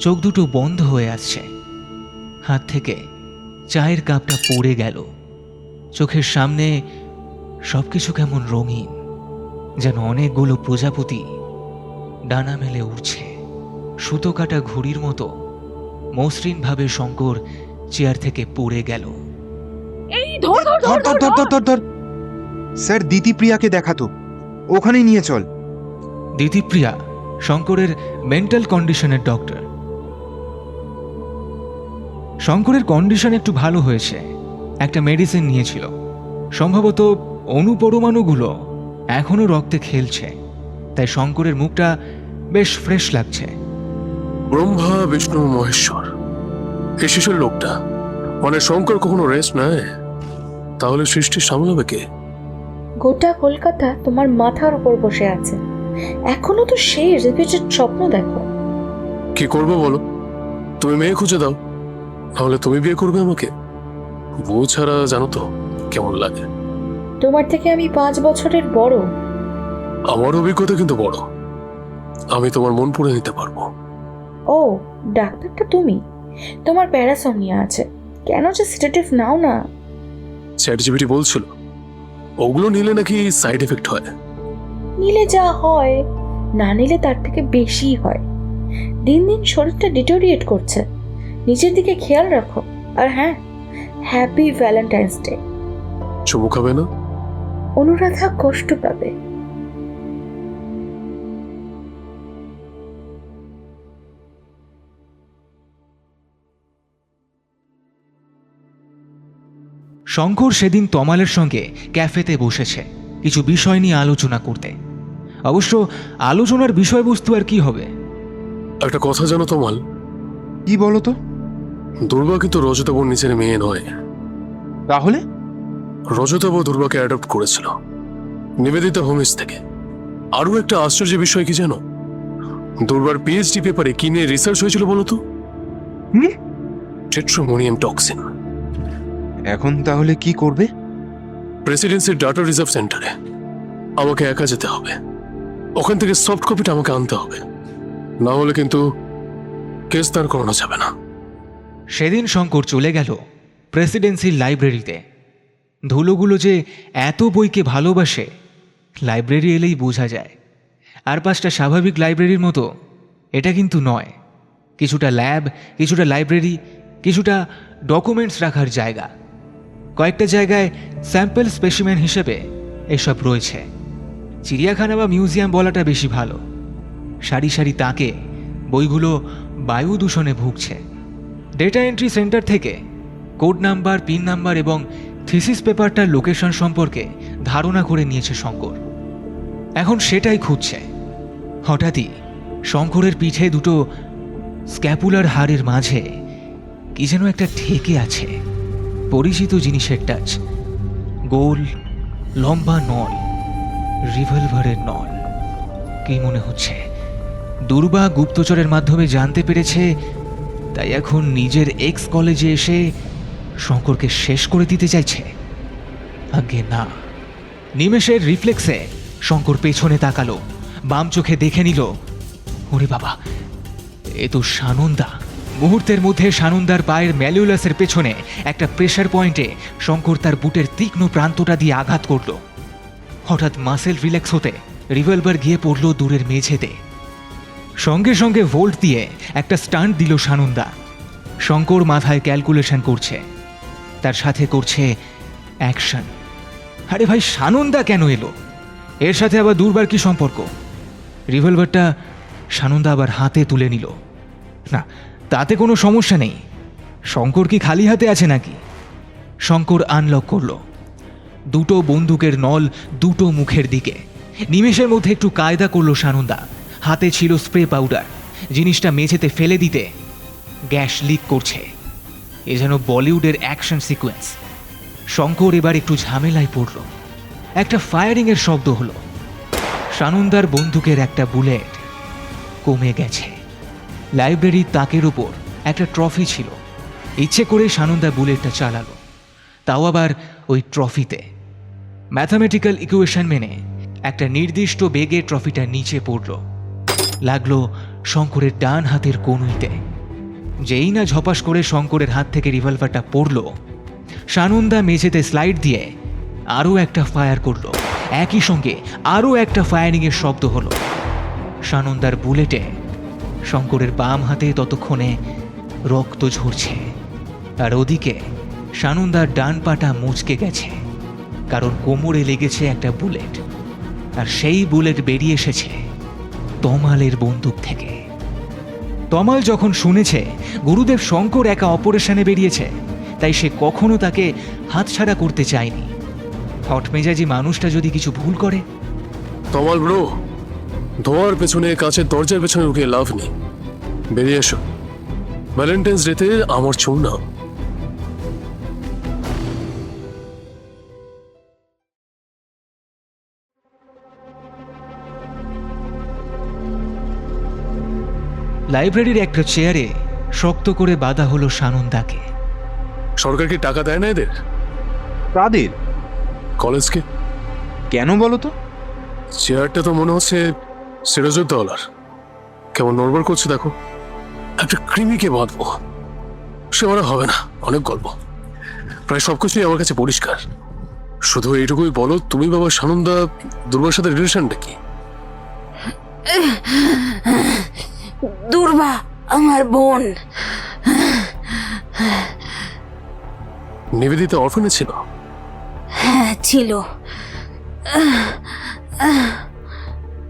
চোখ দুটো বন্ধ হয়ে আসছে। হাত থেকে চায়ের কাপটা পড়ে গেল। চোখের সামনে সবকিছু কেমন রঙিন, যেন অনেকগুলো প্রজাপতি ডানা মেলে উঠছে। সুতো কাটা ঘুড়ির মতো মসৃণভাবে শঙ্কর চেয়ার থেকে পড়ে গেল। এই ধর ধর ধর ধর ধর ধর ধর ধর। স্যার, দিতিপ্রিয়াকে দেখাতো, ওখানেই নিয়ে চল। দিতিপ্রিয়া শঙ্করের মেন্টাল কন্ডিশনের ডক্টর। শঙ্করের কন্ডিশন একটু ভালো হয়েছে, একটা মেডিসিন নিয়েছিল। সম্ভবত অনুপরমাণুগুলো এখনো রক্তে খেলছে, তাই শঙ্করের মুখটা বেশ ফ্রেশ লাগছে। ব্রহ্মা বিষ্ণু মহেশ্বর, এই শিশুর লোকটা মানে শঙ্কর কখনো রেস্ট নেয়? তাহলে সৃষ্টি সামলাবে কে? গোটা কলকাতা তোমার মাথার উপর বসে আছে, এখনো তো সেই রিপিটেড স্বপ্ন দেখো। কি করবো বলো? তুমি মেয়ে খুঁজে দাও, তাহলে তুমি বিয়ে করবে আমাকে? বউ ছাড়া জানো তো কেমন লাগে। তোমার থেকে আমি 5 বছরের বড়। আমার অভিজ্ঞতা কিন্তু বড়, আমি তোমার মন পড়ে নিতে পারবো। ও, ডাক্তারটা তুমি? তোমার প্যারাসোমনিয়া আছে, কেন যে সেডেটিভ নাও না? চ্যাটজিপিটি বলছিল ওগুলো নিলে নাকি সাইড এফেক্ট হয়। নিলে যা হয়, না নিলে তার থেকে বেশি হয়। দিন দিন শরীরটা ডিটোরিয়েট করছে, নিজের দিকে খেয়াল রাখো। আর হ্যাঁ, হ্যাপি ভ্যালেন্টাইন্স ডে। চুমু খাবে না? অনুরাধা কষ্ট পাবে। শঙ্কর সেদিন তমালের সঙ্গে ক্যাফেতে বসেছে কিছু বিষয় নিয়ে আলোচনা করতে। অবশ্য আলোচনার বিষয়বস্তু আর কি হবে? একটা কথা জানো তমাল? কি বলো তো? দুর্বা কিন্তু রজতাবর নিজের মেয়ে নয়। তাহলে? রজতাবর দুর্বাকে অ্যাডপ্ট করেছিল নিবেদিতা হোমিস থেকে। আরও একটা আশ্চর্য বিষয় কি জানো? দুর্বার পিএইচডি পেপারে কি নিয়ে রিসার্চ হয়েছিল বলো তো? টেট্রামোনিয়াম টক্সিন। এখন তাহলে কি করবে? প্রেসিডেন্সির ডাটা রিজার্ভ সেন্টারে আমাকে একা যেতে হবে, ওখান থেকে সফট কপিটা আমাকে আনতে হবে, না হলে কিন্তু কেস দাঁড় করানো যাবে না। সেদিন শঙ্কর চলে গেল প্রেসিডেন্সির লাইব্রেরিতে। ধুলোগুলো যে এত বইকে ভালোবাসে লাইব্রেরি এলেই বোঝা যায়। আর 5টা স্বাভাবিক লাইব্রেরির মতো এটা কিন্তু নয়। কিছুটা ল্যাব, কিছুটা লাইব্রেরি, কিছুটা ডকুমেন্টস রাখার জায়গা, কয়েকটা জায়গায় স্যাম্পল স্পেসিমেন হিসেবে এসব রয়েছে। চিড়িয়াখানা বা মিউজিয়াম বলাটা বেশি ভালো। সারি সারি তাকে বইগুলো বায়ু দূষণে ভুগছে। ডেটা এন্ট্রি সেন্টার থেকে কোড নাম্বার, পিন নাম্বার এবং থিসিস পেপারটার লোকেশন সম্পর্কে ধারণা করে নিয়েছে শঙ্কর। এখন সেটাই খুঁজছে। হঠাৎই শঙ্করের পিঠে দুটো স্ক্যাপুলার হাড়ের মাঝে কি যেন একটা ঠেকে আছে, পরিচিত জিনিসের টাচ। গোল লম্বা নল, রিভলভারের নল। কি মনে হচ্ছে দুর্বা গুপ্তচরের মাধ্যমে জানতে পেরেছে, তাই এখন নিজের এক্স কলেজে এসে শঙ্করকে শেষ করে দিতে চাইছে? আগে না। নিমেষের রিফ্লেক্সে শঙ্কর পেছনে তাকালো, বাম চোখে দেখে নিল, ওরে বাবা, এ তো সানন্দা। মুহূর্তের মধ্যে সানন্দার পায়ের ম্যালিউলাসের পেছনে একটা প্রেসার পয়েন্টে শঙ্কর তার বুটের তীক্ষ্ণ প্রান্তটা দিয়ে আঘাত করল। হঠাৎ মাসেল রিল্যাক্স হতে রিভলভার গিয়ে পড়ল দূরের মেঝেতে। সঙ্গে সঙ্গে ভোল্ট দিয়ে একটা স্টান্ট দিল সানন্দা। শঙ্কর মাথায় ক্যালকুলেশন করছে, তার সাথে করছে অ্যাকশন। আরে ভাই, সানন্দা কেন এলো? এর সাথে আবার দুর্বার কি সম্পর্ক? রিভলভারটা সানন্দা আবার হাতে তুলে নিল। না, তাতে কোনো সমস্যা নেই। শঙ্কর কি খালি হাতে আছে নাকি? শঙ্কর আনলক করল। দুটো বন্দুকের নল দুটো মুখের দিকে। নিমেষের মধ্যে একটু কায়দা করল সানন্দা। হাতে ছিল স্প্রে পাউডার। জিনিসটা মেঝেতে ফেলে দিতে গ্যাস লিক করছে। এ যেন বলিউডের অ্যাকশন সিকোয়েন্স। শঙ্কর এবার একটু ঝামেলায় পড়ল। একটা ফায়ারিংয়ের শব্দ হলো। সানন্দার বন্দুকের একটা বুলেট কমে গেছে। লাইব্রেরির তাকের উপর একটা ট্রফি ছিল। ইচ্ছে করে সানন্দা বুলেটটা চালালো, তাও আবার ওই ট্রফিতে। ম্যাথামেটিক্যাল ইকুয়েশন মেনে একটা নির্দিষ্ট বেগে ট্রফিটা নিচে পড়ল, লাগলো শঙ্করের ডান হাতের কনুইতে। যেই না ঝপাস করে শঙ্করের হাত থেকে রিভলভারটা পড়ল, সানন্দা মেঝেতে স্লাইড দিয়ে আরও একটা ফায়ার করল। একই সঙ্গে আরও একটা ফায়ারিংয়ের শব্দ হলো। সানন্দার বুলেটে শঙ্করের বাম হাতে ততক্ষণে রক্ত ঝরছে, আর ওদিকে সানন্দার ডান পাটা মুচকে গেছে, কারণ কোমরে লেগেছে একটা বুলেট। আর সেই বুলেট বেরিয়ে এসেছে তমালের বন্দুক থেকে। তমাল যখন শুনেছে গুরুদেব শঙ্কর একা অপারেশনে বেরিয়েছে, তাই সে কখনো তাকে হাতছাড়া করতে চায়নি। হটমেজাজি মানুষটা যদি কিছু ভুল করে। তমাল ব্রো, ধোয়ার পেছনে কাঁচের দরজার পেছনে উঠিয়ে লাভ নেই, বেরিয়ে এসো। ভ্যালেন্টাইন্স ডেতে আমার ছৌ না। লাইব্রেরির একটা চেয়ারে শক্ত করে বাঁধা হলো সানন্দাকে। সরকার কি টাকা দেয় না এদের? কাদের? কলেজকে। কেন বলো তো? চেয়ারটা তো মনে হচ্ছে সিরাজউদ্দৌলার। কেমন নড়বড় করছে দেখো। একটা কৃমিকে বাঁধবো, সে আমার হবে না। অনেক গল্প, প্রায় সবকিছুই আমার কাছে পরিষ্কার। শুধু এইটুকুই বলো, তুমি বাবা সানন্দা দুর্বার সাথে রিলেশনটা কি? দুর্বা আমার বোন। নিবেদিতা অরফানে ছিল? হ্যাঁ ছিল।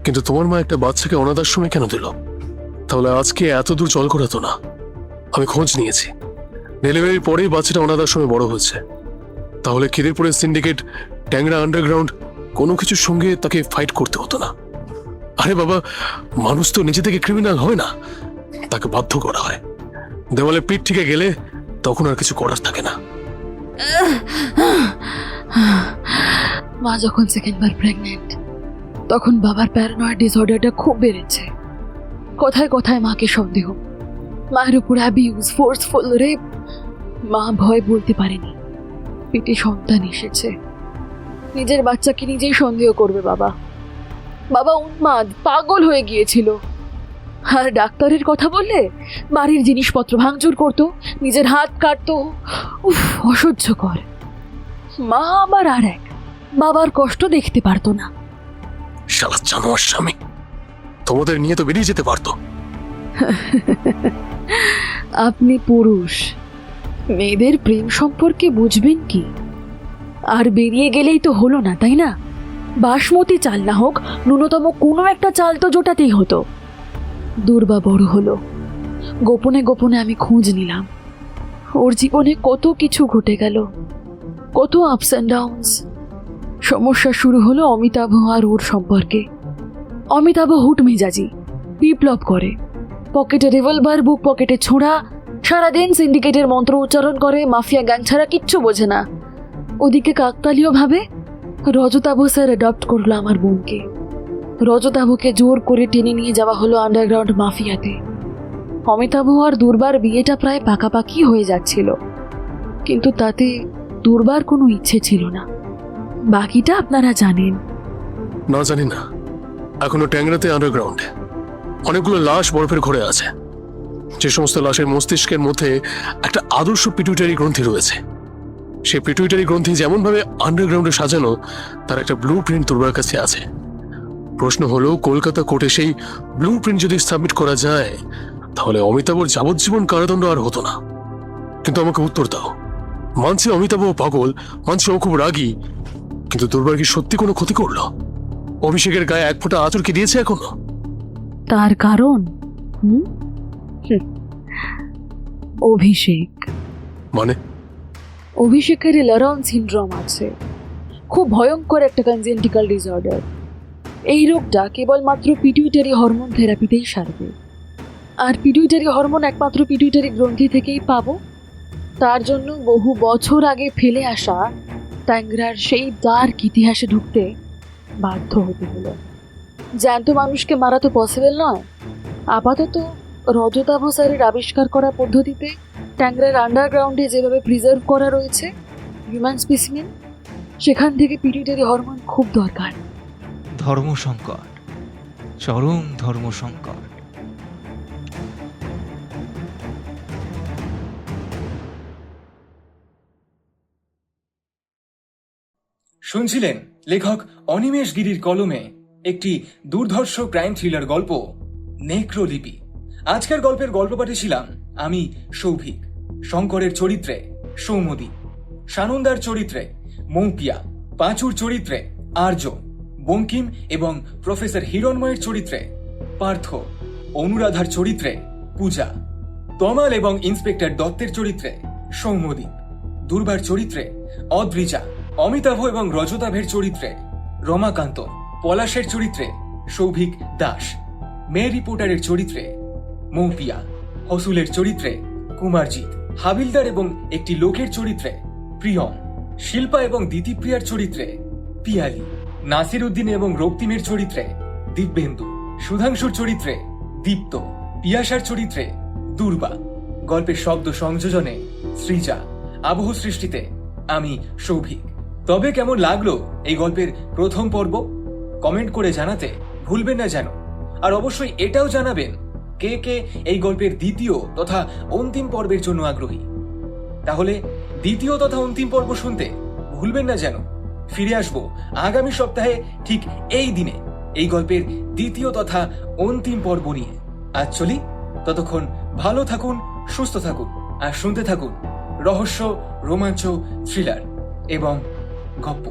কিন্তু তোমার মা একটা বাচ্চাকে অনাথ আশ্রমে কেন দিল? তাহলে আজকে এত দূর জল করাতো না। আমি খোঁজ নিয়েছি, ডেলিভারির পরেই বাচ্চাটা অনাথ আশ্রমে বড় হয়েছে। তাহলে খিদিরপুরের সিন্ডিকেট, ট্যাংরা আন্ডারগ্রাউন্ড কোনো কিছুর সঙ্গে তাকে ফাইট করতে হতো না। আরে বাবা, মানুষ তো নিজে থেকে ক্রিমিনাল হয় না, তাকে বাধ্য করা হয়। দেওয়ালে পিঠ থেকে গেলে তখন আর কিছু করার থাকে না। মা যখন সেকেন্ডবার প্রেগনেন্ট, তখন বাবার প্যারানয়েড ডিসঅর্ডারটা খুব বেড়েছে। কথায় কথায় মাকে সন্দেহ, মায়ের উপর অ্যাবিউজ, ফোর্সফুল রেপ। মা ভয় বলতে পারেনি, পেটে সন্তান এসেছে। নিজের বাচ্চাকে নিজেই সন্দেহ করবে বাবা। বাবা উন্মাদ, পাগল হয়ে গিয়েছিল। আর ডাক্তারের কথা বললে বাড়ির জিনিসপত্র ভাঙচুর করতো, নিজের হাত কাটতো। উফ, অসহ্যকর। মা আবার আর এক, বাবার কষ্ট দেখতে পারতো না। শালা জানোয়ার স্বামী, তোমাদের নিয়ে তো বেরিয়ে যেতে পারতো। আপনি পুরুষ, মেয়েদের প্রেম সম্পর্কে বুঝবেন কি? আর বেরিয়ে গেলেই তো হলো না, তাই না? বাসমতি চাল না হোক, ন্যূনতম কোনো একটা চাল তো জোটাতেই হতো। দুর্বা বড় হলো, গোপনে গোপনে আমি খোঁজ নিলাম। ওর জীবনে কত কিছু ঘটে গেল, কত আপস অ্যান্ড ডাউনস। সমস্যা শুরু হলো অমিতাভ আর ওর সম্পর্কে। অমিতাভ হুট মেজাজি, বিপ্লব করে, পকেটে রিভলভার, বুক পকেটে ছোঁড়া, সারাদিন সিন্ডিকেটের মন্ত্র উচ্চারণ করে, মাফিয়া গ্যাং ছাড়া কিচ্ছু বোঝে না। ওদিকে কাকতালীয় ভাবে রজতাভ স্যার অ্যাডপ্ট করলো আমার বোনকে। রজতাভকে জোর করে টেনে নিয়ে যাওয়া হলো আন্ডারগ্রাউন্ড মাফিয়াতে। অমিতাভ আর দুর্বার বিয়েটা প্রায় পাকাপাকি হয়ে যাচ্ছিল, কিন্তু তাতে দুর্বার কোনো ইচ্ছে ছিল না। বাকিটা আপনারা জানেন। না জানি না, এখনো ট্যাংরাতে আন্ডারগ্রাউন্ডে অনেকগুলো লাশ বরফের ঘরে আছে। যে সমস্ত লাশের মস্তিষ্কের মধ্যে একটা আদর্শ পিটুইটারি গ্রন্থি রয়েছে। সেই পিটুইটারি গ্রন্থি যেমনভাবে আন্ডারগ্রাউন্ডে সাজানো, তার একটা ব্লু প্রিন্ট দুর্বার কাছে আছে। প্রশ্ন হলো, কলকাতা কোর্টে সেই ব্লু প্রিন্ট যদি সাবমিট করা যায়, তাহলে অমিতাভর যাবজ্জীবন কারাদণ্ড আর হতো না। কিন্তু আমাকে উত্তর দাও, মানছি অমিতাভ পাগল, মানছি ও খুব রাগী, কিন্তু দুর্বার কি সত্যি কোনো ক্ষতি করলো? অভিষেকের গায়ে এক ফোঁটা আঁচড় কি দিয়েছে এখনো? তার কারণ অভিষেক। মানে? অভিষেকের ল্যারন সিনড্রোম আছে, খুব ভয়ঙ্কর একটা কনজেন্টিক্যাল ডিসঅর্ডার। এই রোগটা কেবলমাত্র পিটুইটারি হরমোন থেরাপিতেই সারবে। আর পিটুইটারি হরমোন একমাত্র পিটুইটারি গ্রন্থি থেকেই পাবো। তার জন্য বহু বছর আগে ফেলে আসা ট্যাংরার সেই ডার্ক ইতিহাসে ঢুকতে বাধ্য হতে হলো। জ্যান্ত মানুষকে মারা তো পসিবল নয়। আপাতত রজতাভ স্যারের আবিষ্কার করা পদ্ধতিতে ট্যাংরার আন্ডারগ্রাউন্ডে যেভাবে প্রিজার্ভ করা রয়েছে হিউম্যান স্পেসিমেন, সেখান থেকে পিটুইটারি হরমোন খুব দরকার। ধর্মসংকট, চরম ধর্মসংকট। শুনছিলেন লেখক অনিমেষ গিরির কলমে একটি দুর্ধর্ষ ক্রাইম থ্রিলার গল্প নেক্রোলিপি। আজকের গল্পের গল্প পাঠিয়েছিলাম আমি সৌভিক। শঙ্করের চরিত্রে সৌমদী, সানন্দার চরিত্রে মৌপিয়া, পাঁচুর চরিত্রে আর্য, বঙ্কিম এবং প্রফেসর হিরণময়ের চরিত্রে পার্থ, অনুরাধার চরিত্রে পূজা, তমাল এবং ইন্সপেক্টর দত্তের চরিত্রে সৌম্যদীপ, দুর্বার চরিত্রে অদ্রিজা, অমিতাভ এবং রজতাভের চরিত্রে রমাকান্ত, পলাশের চরিত্রে সৌভিক দাস, মেয়ে রিপোর্টারের চরিত্রে মৌপিয়া, হসুলের চরিত্রে কুমারজিৎ, হাবিলদার এবং একটি লোকের চরিত্রে প্রিয়ম, শিল্পা এবং দিতিপ্রিয়ার চরিত্রে পিয়ালি, নাসির উদ্দিন এবং রক্তিমের চরিত্রে দিব্যেন্দু, সুধাংশুর চরিত্রে দীপ্ত, পিয়াসার চরিত্রে দুর্বা, গল্পের শব্দ সংযোজনে সৃজা, আবহ সৃষ্টিতে আমি সৌভিক। তবে কেমন লাগলো এই গল্পের প্রথম পর্ব? কমেন্ট করে জানাতে ভুলবেন না যেন। আর অবশ্যই এটাও জানাবেন কে কে এই গল্পের দ্বিতীয় তথা অন্তিম পর্বের জন্য আগ্রহী। তাহলে দ্বিতীয় তথা অন্তিম পর্ব শুনতে ভুলবেন না যেন। ফিরে আসবো আগামী সপ্তাহে ঠিক এই দিনে এই গল্পের দ্বিতীয় তথা অন্তিম পর্ব নিয়ে। আজ চলি, ততক্ষণ ভালো থাকুন, সুস্থ থাকুন আর শুনতে থাকুন রহস্য, রোমাঞ্চ, থ্রিলার এবং গপ্প।